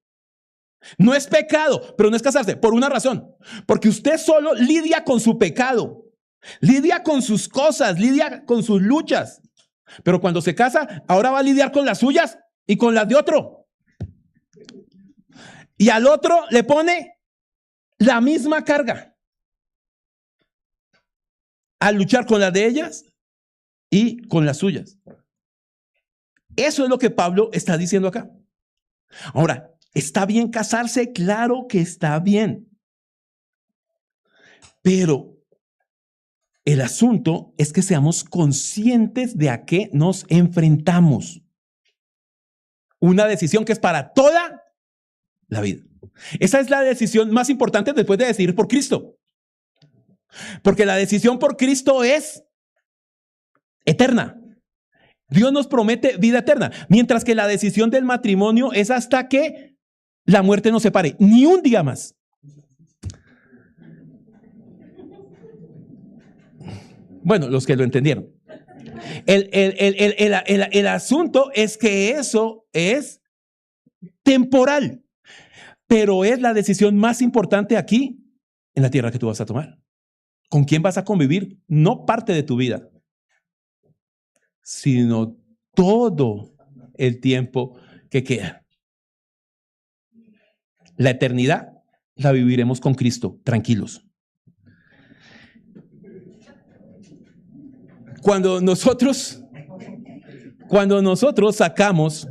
No es pecado, pero no es casarse por una razón. Porque usted solo lidia con su pecado, lidia con sus cosas, lidia con sus luchas. Pero cuando se casa, ahora va a lidiar con las suyas y con las de otro. Y al otro le pone la misma carga al luchar con las de ellas y con las suyas. Eso es lo que Pablo está diciendo acá. Ahora, ¿está bien casarse? Claro que está bien. Pero el asunto es que seamos conscientes de a qué nos enfrentamos. Una decisión que es para toda la vida. Esa es la decisión más importante después de decidir por Cristo. Porque la decisión por Cristo es eterna. Dios nos promete vida eterna. Mientras que la decisión del matrimonio es hasta que la muerte nos separe. Ni un día más. Bueno, los que lo entendieron. El asunto es que eso es temporal. Pero es la decisión más importante aquí en la tierra que tú vas a tomar. ¿Con quién vas a convivir? No parte de tu vida, sino todo el tiempo que queda. La eternidad la viviremos con Cristo, tranquilos. Cuando nosotros sacamos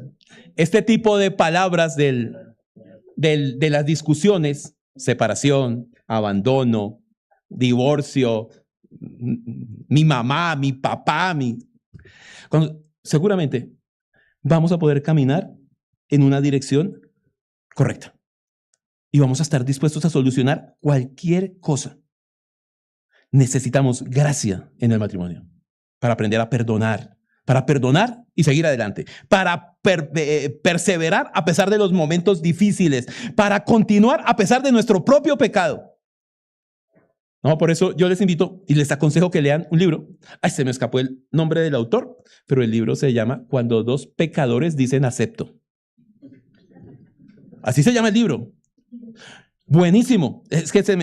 este tipo de palabras de las discusiones, separación, abandono, divorcio, mi mamá, mi papá, seguramente vamos a poder caminar en una dirección correcta y vamos a estar dispuestos a solucionar cualquier cosa. Necesitamos gracia en el matrimonio para aprender a perdonar, y seguir adelante, para perseverar a pesar de los momentos difíciles, para continuar a pesar de nuestro propio pecado. No, por eso yo les invito y les aconsejo que lean un libro. Ay, se me escapó el nombre del autor, pero el libro se llama Cuando dos pecadores dicen acepto. Así se llama el libro. Buenísimo. Es que se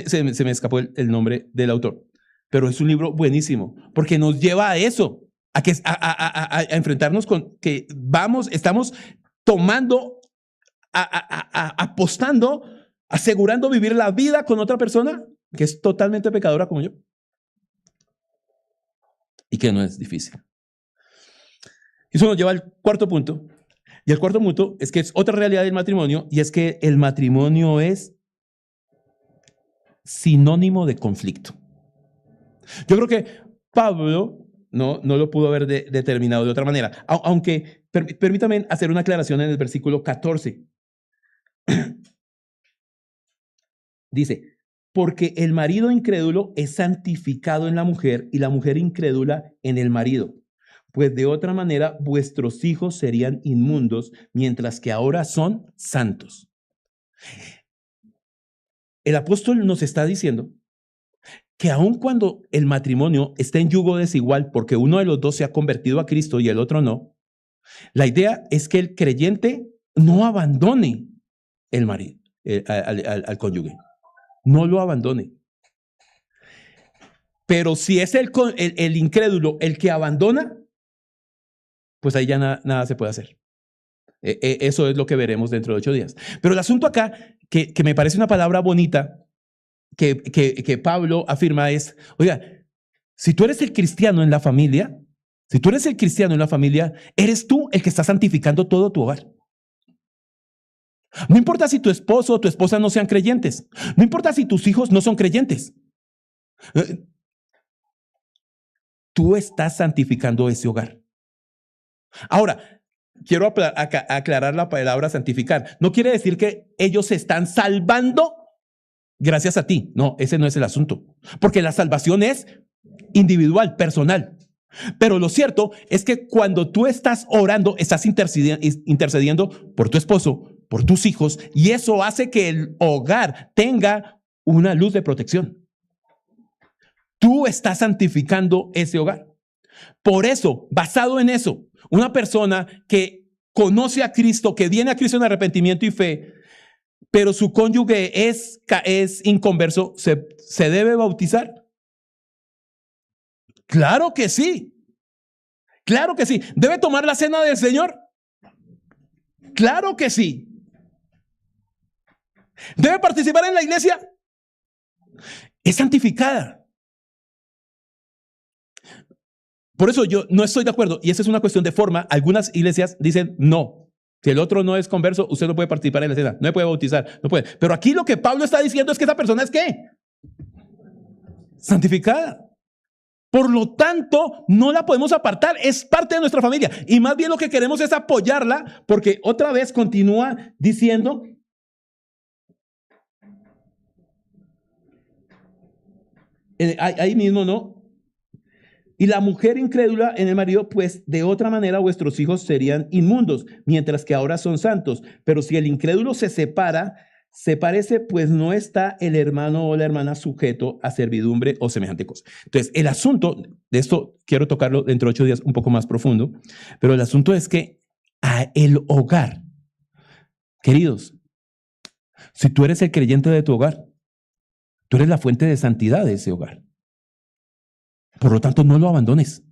me escapó el nombre del autor, pero es un libro buenísimo porque nos lleva a eso, a enfrentarnos con que estamos tomando, apostando, asegurando vivir la vida con otra persona que es totalmente pecadora como yo y que no es difícil. Eso nos lleva al cuarto punto. Y el cuarto punto es que es otra realidad del matrimonio, y es que el matrimonio es sinónimo de conflicto. Yo creo que Pablo no lo pudo haber determinado de otra manera, aunque permítame hacer una aclaración en el versículo 14. Dice, porque el marido incrédulo es santificado en la mujer y la mujer incrédula en el marido. Pues de otra manera vuestros hijos serían inmundos, mientras que ahora son santos. El apóstol nos está diciendo que aun cuando el matrimonio está en yugo desigual porque uno de los dos se ha convertido a Cristo y el otro no, la idea es que el creyente no abandone el marido, al cónyuge. No lo abandone. Pero si es el incrédulo el que abandona, pues ahí ya nada se puede hacer. Eso es lo que veremos dentro de 8 días. Pero el asunto acá, que me parece una palabra bonita, que Pablo afirma es, oiga, si tú eres el cristiano en la familia, eres tú el que está santificando todo tu hogar. No importa si tu esposo o tu esposa no sean creyentes. No importa si tus hijos no son creyentes. Tú estás santificando ese hogar. Ahora, quiero aclarar la palabra santificar. No quiere decir que ellos se están salvando gracias a ti. No, ese no es el asunto. Porque la salvación es individual, personal. Pero lo cierto es que cuando tú estás orando, estás intercediendo por tu esposo, por tus hijos, y eso hace que el hogar tenga una luz de protección. Tú estás santificando ese hogar. Por eso, basado en eso, una persona que conoce a Cristo, que viene a Cristo en arrepentimiento y fe, pero su cónyuge es inconverso, ¿se debe bautizar? Claro que sí. Claro que sí. ¿Debe tomar la cena del Señor? Claro que sí. ¿Debe participar en la iglesia? Es santificada. Por eso yo no estoy de acuerdo, y esa es una cuestión de forma. Algunas iglesias dicen no. Si el otro no es converso, usted no puede participar en la cena, no puede bautizar, no puede. Pero aquí lo que Pablo está diciendo es que esa persona es ¿qué? Santificada. Por lo tanto, no la podemos apartar, es parte de nuestra familia. Y más bien lo que queremos es apoyarla, porque otra vez continúa diciendo, ahí mismo, ¿no? Y la mujer incrédula en el marido, pues de otra manera vuestros hijos serían inmundos, mientras que ahora son santos. Pero si el incrédulo se sepárese, pues no está el hermano o la hermana sujeto a servidumbre o semejante cosa. Entonces, el asunto, de esto quiero tocarlo dentro de 8 días un poco más profundo, pero el asunto es que el hogar, queridos, si tú eres el creyente de tu hogar, tú eres la fuente de santidad de ese hogar. Por lo tanto, no lo abandones.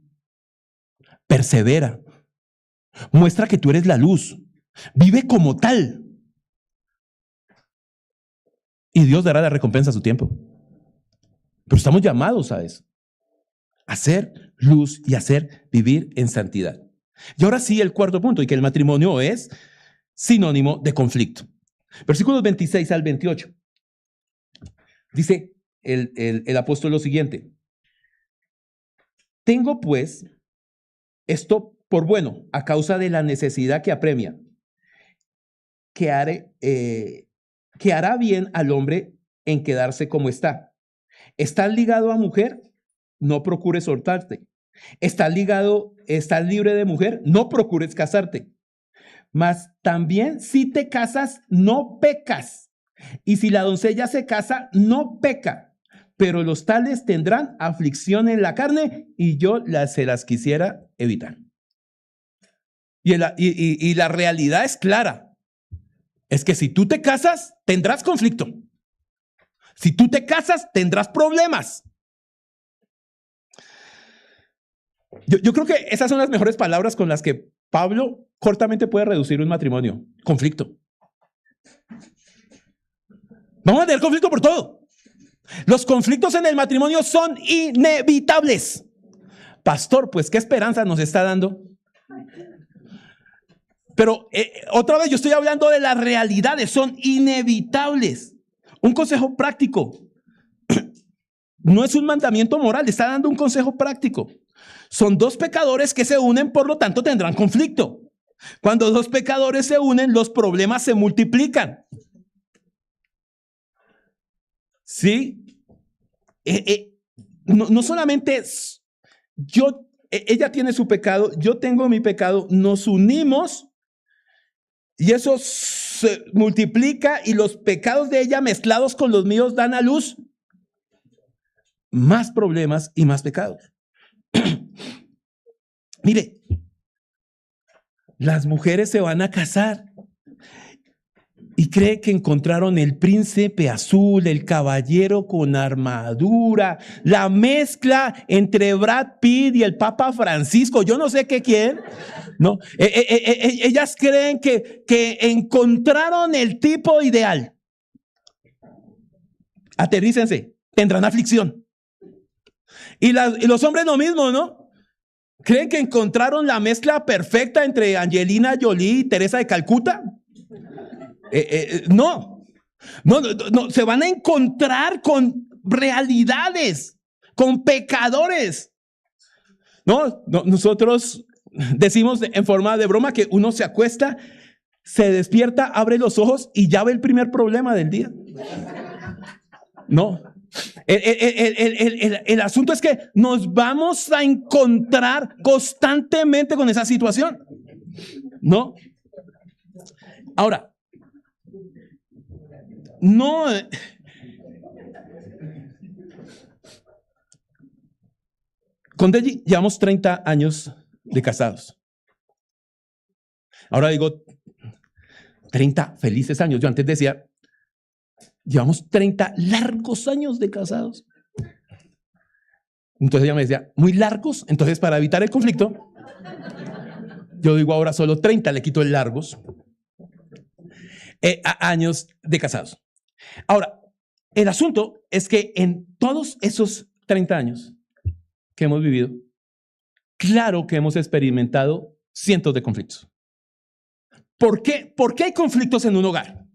Persevera. Muestra que tú eres la luz. Vive como tal. Y Dios dará la recompensa a su tiempo. Pero estamos llamados a eso. A ser luz y a vivir en santidad. Y ahora sí, el cuarto punto, y que el matrimonio es sinónimo de conflicto. Versículos 26 al 28. Dice el apóstol lo siguiente. Tengo pues esto por bueno, a causa de la necesidad que apremia, que hará bien al hombre en quedarse como está. ¿Estás ligado a mujer? No procures soltarte. ¿Estás libre de mujer? No procures casarte. Mas también si te casas, no pecas. Y si la doncella se casa, no peca. Pero los tales tendrán aflicción en la carne y yo se las quisiera evitar. Y la realidad es clara. Es que si tú te casas, tendrás conflicto. Si tú te casas, tendrás problemas. Yo creo que esas son las mejores palabras con las que Pablo cortamente puede reducir un matrimonio. Conflicto. Vamos a tener conflicto por todo. Los conflictos en el matrimonio son inevitables. Pastor, pues ¿qué esperanza nos está dando? Pero otra vez yo estoy hablando de las realidades, son inevitables. Un consejo práctico. No es un mandamiento moral, está dando un consejo práctico. Son dos pecadores que se unen, por lo tanto tendrán conflicto. Cuando dos pecadores se unen, los problemas se multiplican. ¿Sí? No solamente ella tiene su pecado, yo tengo mi pecado, nos unimos y eso se multiplica y los pecados de ella mezclados con los míos dan a luz más problemas y más pecados. Mire, las mujeres se van a casar y cree que encontraron el príncipe azul, el caballero con armadura, la mezcla entre Brad Pitt y el Papa Francisco, yo no sé qué quieren, ¿no? Ellas creen que encontraron el tipo ideal. Aterrícense, tendrán aflicción. Y los hombres lo mismo, ¿no? Creen que encontraron la mezcla perfecta entre Angelina Jolie y Teresa de Calcuta. No, se van a encontrar con realidades con pecadores. No, nosotros decimos en forma de broma que uno se acuesta, se despierta, abre los ojos y ya ve el primer problema del día. No. El asunto es que nos vamos a encontrar constantemente con esa situación. ¿No? Ahora, no. Con Deji llevamos 30 años de casados. Ahora digo 30 felices años. Yo antes decía, llevamos 30 largos años de casados. Entonces ella me decía, ¿muy largos? Entonces, para evitar el conflicto, yo digo ahora solo 30, le quito el largos. Años de casados. Ahora, el asunto es que en todos esos 30 años que hemos vivido, claro que hemos experimentado cientos de conflictos. ¿Por qué? ¿Por qué hay conflictos en un hogar?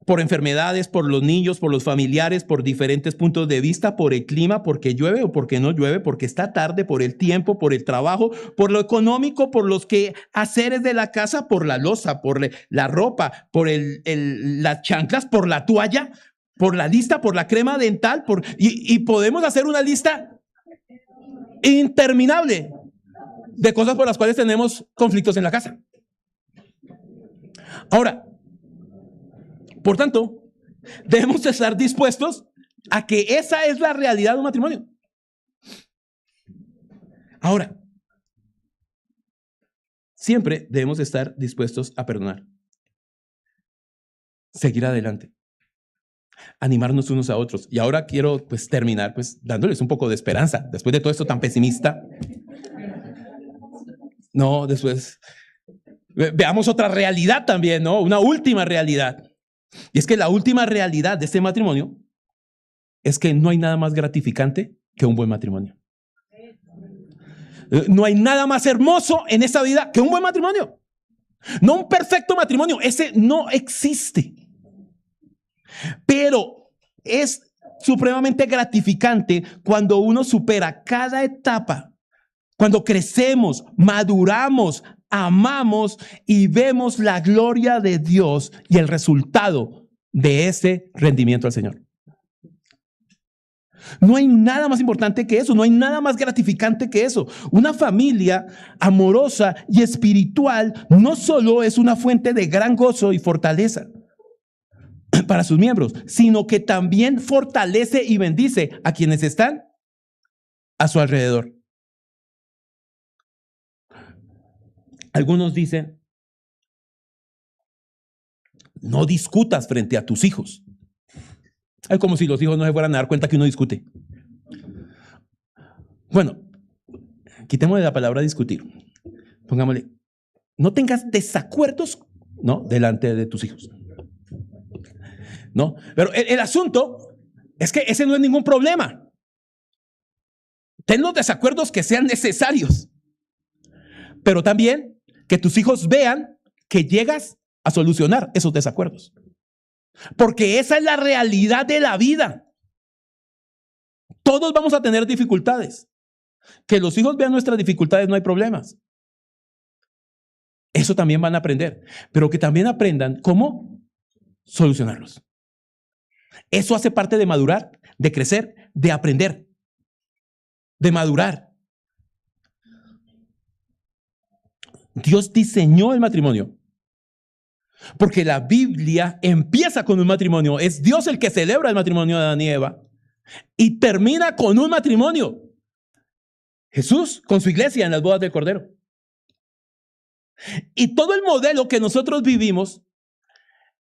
Por enfermedades, por los niños, por los familiares, por diferentes puntos de vista, por el clima, porque llueve o porque no llueve, porque está tarde, por el tiempo, por el trabajo, por lo económico, por los quehaceres de la casa, por la loza, por la ropa, por las chanclas, por la toalla, por la lista, por la crema dental, y podemos hacer una lista interminable de cosas por las cuales tenemos conflictos en la casa. Ahora, por tanto, debemos estar dispuestos a que esa es la realidad de un matrimonio. Ahora, siempre debemos estar dispuestos a perdonar, seguir adelante, animarnos unos a otros. Y ahora quiero terminar dándoles un poco de esperanza, después de todo esto tan pesimista. No, después veamos otra realidad también, ¿no? Una última realidad. Y es que la última realidad de este matrimonio es que no hay nada más gratificante que un buen matrimonio. No hay nada más hermoso en esta vida que un buen matrimonio. No un perfecto matrimonio, ese no existe. Pero es supremamente gratificante cuando uno supera cada etapa, cuando crecemos, maduramos, amamos y vemos la gloria de Dios y el resultado de ese rendimiento al Señor. No hay nada más importante que eso, no hay nada más gratificante que eso. Una familia amorosa y espiritual no solo es una fuente de gran gozo y fortaleza para sus miembros, sino que también fortalece y bendice a quienes están a su alrededor. Algunos dicen, no discutas frente a tus hijos. Es como si los hijos no se fueran a dar cuenta que uno discute. Bueno, quitémosle la palabra discutir. Pongámosle, no tengas desacuerdos, ¿no?, delante de tus hijos. ¿No? Pero el asunto es que ese no es ningún problema. Ten los desacuerdos que sean necesarios. Pero también que tus hijos vean que llegas a solucionar esos desacuerdos. Porque esa es la realidad de la vida. Todos vamos a tener dificultades. Que los hijos vean nuestras dificultades, no hay problemas. Eso también van a aprender. Pero que también aprendan cómo solucionarlos. Eso hace parte de madurar, de crecer, de aprender, de madurar. Dios diseñó el matrimonio. Porque la Biblia empieza con un matrimonio. Es Dios el que celebra el matrimonio de Adán y Eva. Y termina con un matrimonio. Jesús con su iglesia en las bodas del Cordero. Y todo el modelo que nosotros vivimos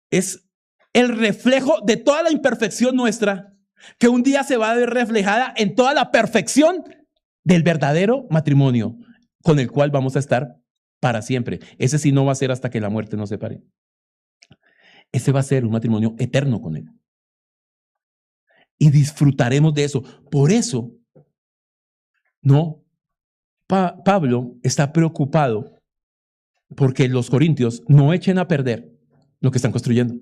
es el reflejo de toda la imperfección nuestra, que un día se va a ver reflejada en toda la perfección del verdadero matrimonio con el cual vamos a estar para siempre. Ese sí no va a ser hasta que la muerte nos separe. Ese va a ser un matrimonio eterno con Él. Y disfrutaremos de eso. Por eso, no, Pablo está preocupado porque los corintios no echen a perder lo que están construyendo.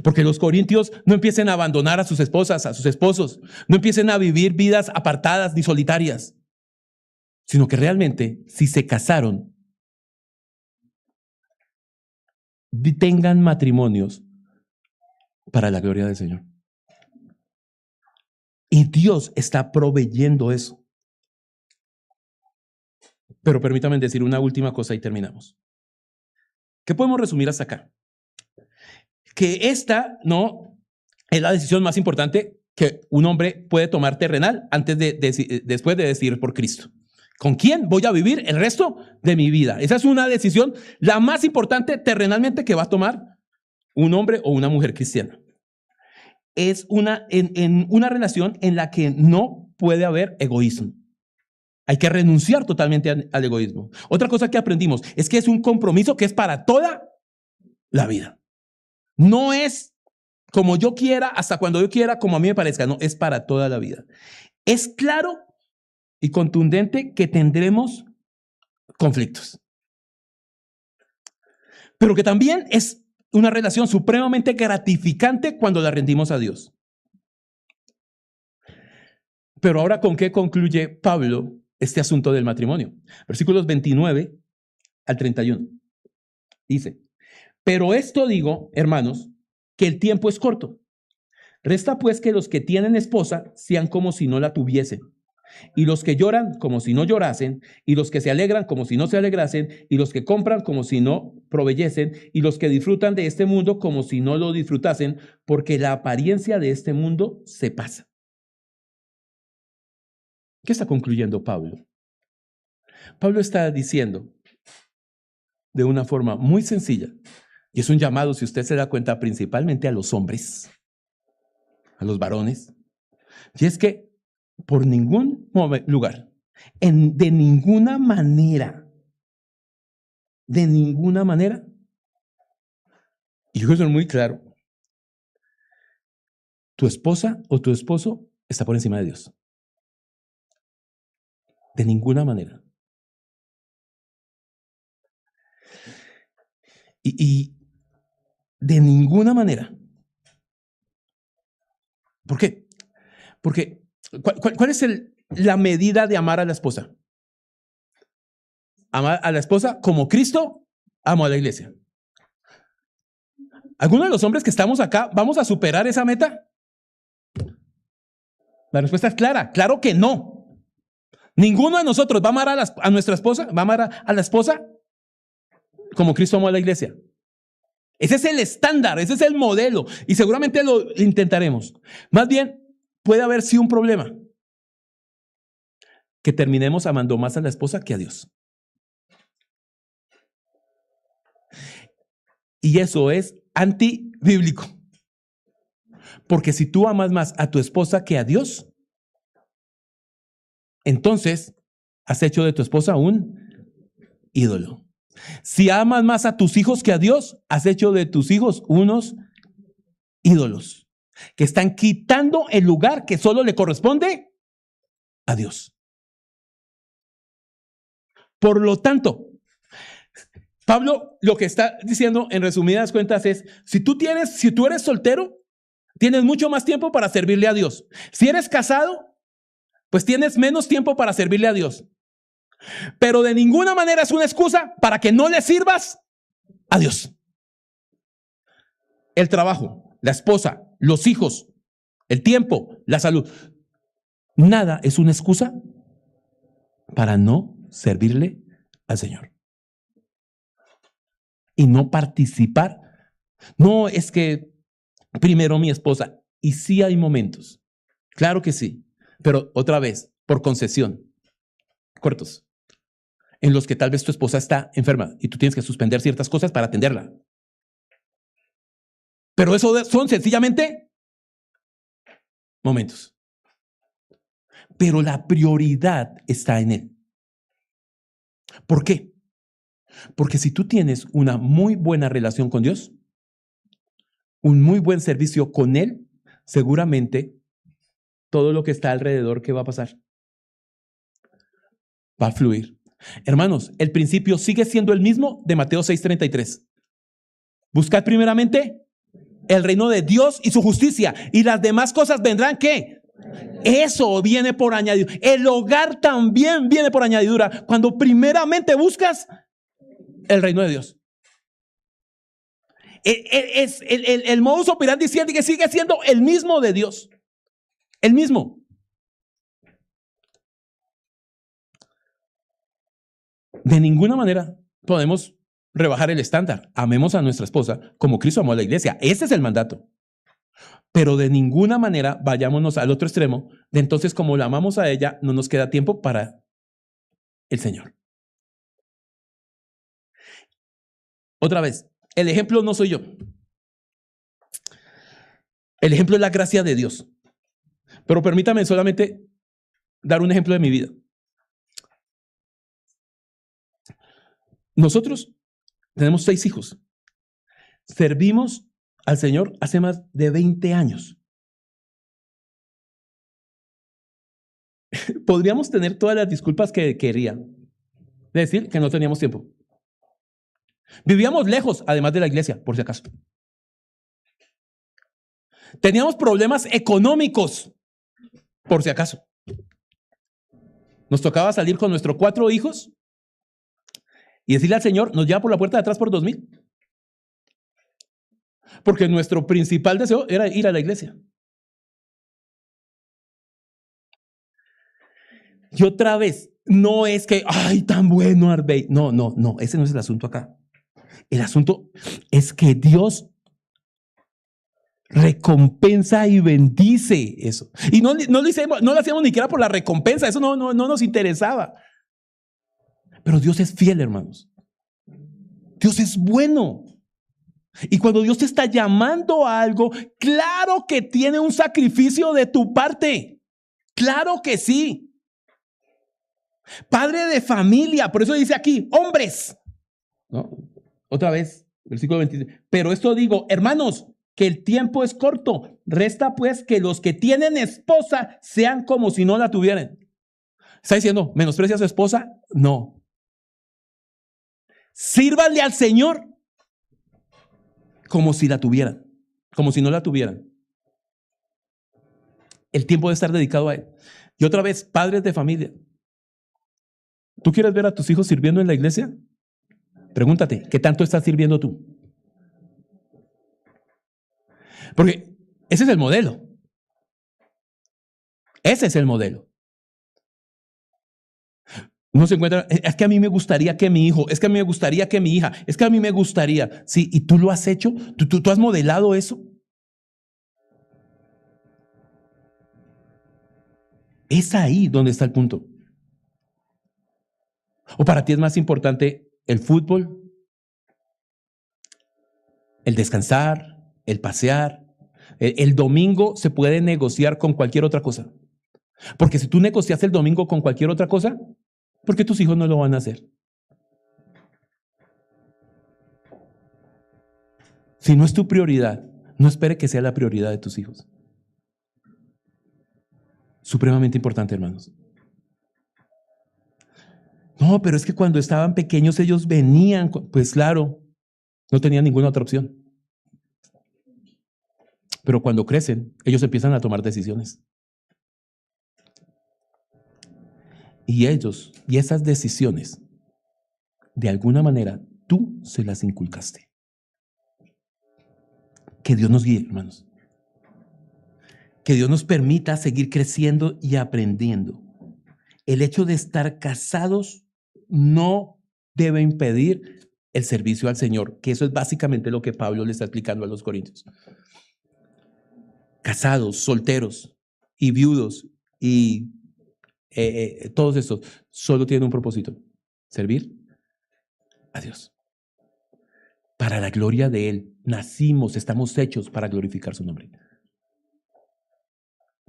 Porque los corintios no empiecen a abandonar a sus esposas, a sus esposos, no empiecen a vivir vidas apartadas ni solitarias, sino que realmente, si se casaron, tengan matrimonios para la gloria del Señor. Y Dios está proveyendo eso. Pero permítanme decir una última cosa y terminamos. ¿Qué podemos resumir hasta acá? Que esta no es la decisión más importante que un hombre puede tomar terrenal después de decidir por Cristo. ¿Con quién voy a vivir el resto de mi vida? Esa es una decisión la más importante terrenalmente que va a tomar un hombre o una mujer cristiana. Es en una relación en la que no puede haber egoísmo. Hay que renunciar totalmente al egoísmo. Otra cosa que aprendimos es que es un compromiso que es para toda la vida. No es como yo quiera, hasta cuando yo quiera, como a mí me parezca. No, es para toda la vida. Es claro y contundente que tendremos conflictos. Pero que también es una relación supremamente gratificante cuando la rendimos a Dios. Pero ahora, ¿con qué concluye Pablo este asunto del matrimonio? Versículos 29 al 31. Dice: pero esto digo, hermanos, que el tiempo es corto. Resta pues que los que tienen esposa sean como si no la tuviesen, y los que lloran como si no llorasen, y los que se alegran como si no se alegrasen, y los que compran como si no proveyesen, y los que disfrutan de este mundo como si no lo disfrutasen, porque la apariencia de este mundo se pasa. ¿Qué está concluyendo Pablo? Pablo está diciendo de una forma muy sencilla, y es un llamado, si usted se da cuenta, principalmente a los hombres, a los varones, y es que por ningún lugar, de ninguna manera, y yo quiero ser muy claro, tu esposa o tu esposo está por encima de Dios. De ninguna manera. Y de ninguna manera. ¿Por qué? Porque, ¿cuál es la medida de amar a la esposa? Amar a la esposa como Cristo amó a la iglesia. ¿Alguno de los hombres que estamos acá vamos a superar esa meta? La respuesta es clara, claro que no. Ninguno de nosotros va a amar a nuestra esposa, va a amar a la esposa como Cristo amó a la iglesia. Ese es el estándar, ese es el modelo, y seguramente lo intentaremos. Más bien, puede haber sí un problema, que terminemos amando más a la esposa que a Dios. Y eso es antibíblico. Porque si tú amas más a tu esposa que a Dios, entonces has hecho de tu esposa un ídolo. Si amas más a tus hijos que a Dios, has hecho de tus hijos unos ídolos que están quitando el lugar que solo le corresponde a Dios. Por lo tanto, Pablo lo que está diciendo en resumidas cuentas es, si tú eres soltero, tienes mucho más tiempo para servirle a Dios. Si eres casado, pues tienes menos tiempo para servirle a Dios. Pero de ninguna manera es una excusa para que no le sirvas a Dios. El trabajo, la esposa, los hijos, el tiempo, la salud, nada es una excusa para no servirle al Señor. Y no participar. No es que primero mi esposa. Y sí hay momentos. Claro que sí. Pero otra vez, por concesión. Cortos. En los que tal vez tu esposa está enferma y tú tienes que suspender ciertas cosas para atenderla. Pero eso son sencillamente momentos. Pero la prioridad está en Él. ¿Por qué? Porque si tú tienes una muy buena relación con Dios, un muy buen servicio con Él, seguramente todo lo que está alrededor, ¿qué va a pasar? Va a fluir. Hermanos, el principio sigue siendo el mismo de Mateo 6:33. Buscad primeramente el reino de Dios y su justicia, y las demás cosas vendrán, ¿qué? Eso viene por añadidura. El hogar también viene por añadidura cuando primeramente buscas el reino de Dios. El modus operandi sigue siendo el mismo de Dios. El mismo. De ninguna manera podemos rebajar el estándar. Amemos a nuestra esposa como Cristo amó a la iglesia. Ese es el mandato. Pero de ninguna manera vayámonos al otro extremo de entonces como la amamos a ella, no nos queda tiempo para el Señor. Otra vez, el ejemplo no soy yo. El ejemplo es la gracia de Dios. Pero permítame solamente dar un ejemplo de mi vida. Nosotros tenemos 6 hijos. Servimos al Señor hace más de 20 años. Podríamos tener todas las disculpas que querían. Decir que no teníamos tiempo. Vivíamos lejos, además de la iglesia, por si acaso. Teníamos problemas económicos, por si acaso. Nos tocaba salir con nuestros 4 hijos y decirle al Señor, nos lleva por la puerta de atrás por 2,000. Porque nuestro principal deseo era ir a la iglesia. Y otra vez, no es que, ay, tan bueno, Arbey. No, ese no es el asunto acá. El asunto es que Dios recompensa y bendice eso. Y no lo hacíamos ni siquiera por la recompensa, eso no nos interesaba. Pero Dios es fiel, hermanos. Dios es bueno. Y cuando Dios te está llamando a algo, claro que tiene un sacrificio de tu parte. Claro que sí. Padre de familia, por eso dice aquí, hombres. ¿No? Otra vez, versículo 26. Pero esto digo, hermanos, que el tiempo es corto. Resta pues que los que tienen esposa sean como si no la tuvieran. ¿Está diciendo, menosprecia a su esposa? No. Sírvanle al Señor como si la tuvieran, como si no la tuvieran. El tiempo debe estar dedicado a Él. Y otra vez, padres de familia. ¿Tú quieres ver a tus hijos sirviendo en la iglesia? Pregúntate, ¿qué tanto estás sirviendo tú? Porque ese es el modelo. Ese es el modelo. Uno se encuentra, es que a mí me gustaría que mi hijo, es que a mí me gustaría que mi hija, es que a mí me gustaría. Sí, ¿y tú lo has hecho? ¿Tú has modelado eso? Es ahí donde está el punto. ¿O para ti es más importante el fútbol, el descansar, el pasear? El domingo se puede negociar con cualquier otra cosa. Porque si tú negocias el domingo con cualquier otra cosa, ¿por qué tus hijos no lo van a hacer? Si no es tu prioridad, no espere que sea la prioridad de tus hijos. Supremamente importante, hermanos. No, pero es que cuando estaban pequeños ellos venían, pues claro, no tenían ninguna otra opción. Pero cuando crecen, ellos empiezan a tomar decisiones. Y ellos, y esas decisiones, de alguna manera, tú se las inculcaste. Que Dios nos guíe, hermanos. Que Dios nos permita seguir creciendo y aprendiendo. El hecho de estar casados no debe impedir el servicio al Señor, que eso es básicamente lo que Pablo le está explicando a los corintios. Casados, solteros y viudos y todos estos solo tienen un propósito: servir a Dios. Para la gloria de Él. Nacimos, estamos hechos para glorificar su nombre.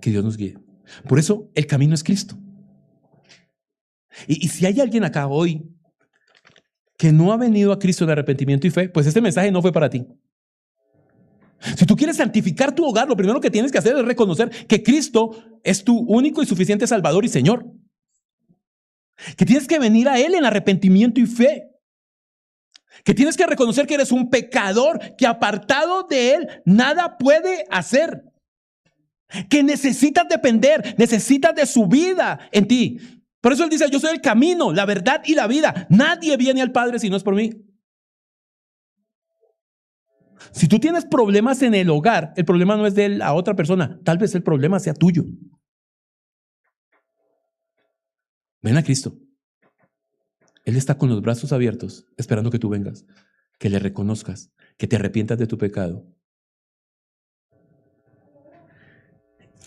Que Dios nos guíe. Por eso el camino es Cristo. Y si hay alguien acá hoy que no ha venido a Cristo en arrepentimiento y fe, pues este mensaje no fue para ti. Si tú quieres santificar tu hogar, lo primero que tienes que hacer es reconocer que Cristo es tu único y suficiente Salvador y Señor. Que tienes que venir a Él en arrepentimiento y fe. que tienes que reconocer que eres un pecador, que apartado de Él nada puede hacer, que necesitas depender, necesitas de su vida en ti. Por eso Él dice, yo soy el camino, la verdad y la vida. Nadie viene al Padre si no es por mí. Si tú tienes problemas en el hogar, el problema no es de la otra persona, tal vez el problema sea tuyo. Ven a Cristo. Él está con los brazos abiertos, esperando que tú vengas, que le reconozcas, que te arrepientas de tu pecado.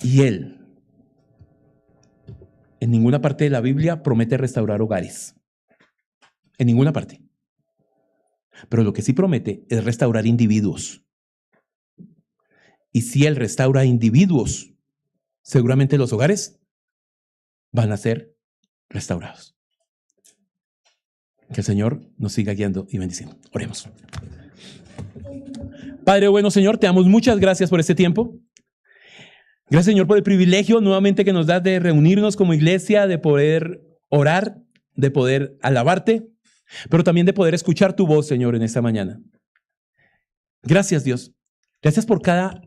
Y Él, en ninguna parte de la Biblia promete restaurar hogares. En ninguna parte. Pero lo que sí promete es restaurar individuos. Y si Él restaura individuos, seguramente los hogares van a ser restaurados. Que el Señor nos siga guiando y bendiciendo. Oremos. Padre bueno, Señor, te damos muchas gracias por este tiempo. Gracias, Señor, por el privilegio nuevamente que nos das de reunirnos como iglesia, de poder orar, de poder alabarte, pero también de poder escuchar tu voz, Señor, en esta mañana. Gracias, Dios. Gracias por cada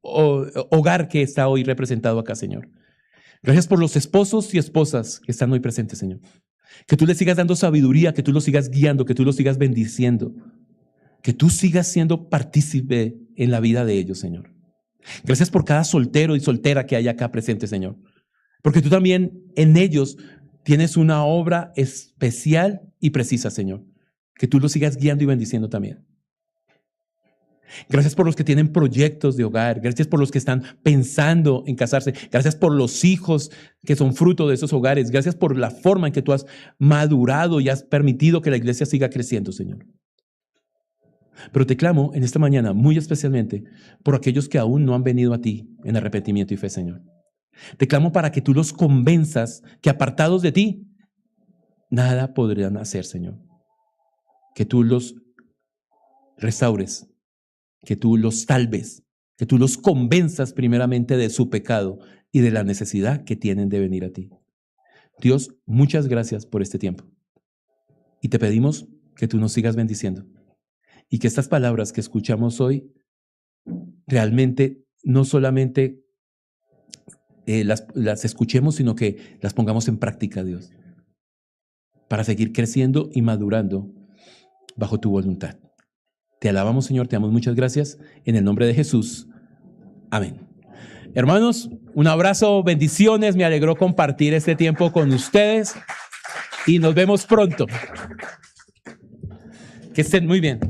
hogar que está hoy representado acá, Señor. Gracias por los esposos y esposas que están hoy presentes, Señor. Que tú les sigas dando sabiduría, que tú los sigas guiando, que tú los sigas bendiciendo, que tú sigas siendo partícipe en la vida de ellos, Señor. Gracias por cada soltero y soltera que hay acá presente, Señor. Porque tú también en ellos tienes una obra especial y precisa, Señor. Que tú los sigas guiando y bendiciendo también. Gracias por los que tienen proyectos de hogar. Gracias por los que están pensando en casarse. Gracias por los hijos que son fruto de esos hogares. Gracias por la forma en que tú has madurado y has permitido que la iglesia siga creciendo, Señor. Pero te clamo en esta mañana, muy especialmente, por aquellos que aún no han venido a ti en arrepentimiento y fe, Señor. Te clamo para que tú los convenzas que apartados de ti, nada podrán hacer, Señor. Que tú los restaures, que tú los salves, que tú los convenzas primeramente de su pecado y de la necesidad que tienen de venir a ti. Dios, muchas gracias por este tiempo. Y te pedimos que tú nos sigas bendiciendo y que estas palabras que escuchamos hoy realmente no solamente las escuchemos, sino que las pongamos en práctica, Dios, para seguir creciendo y madurando bajo tu voluntad. Te alabamos, Señor, te damos muchas gracias. En el nombre de Jesús. Amén. Hermanos, un abrazo, bendiciones. Me alegró compartir este tiempo con ustedes y nos vemos pronto. Que estén muy bien.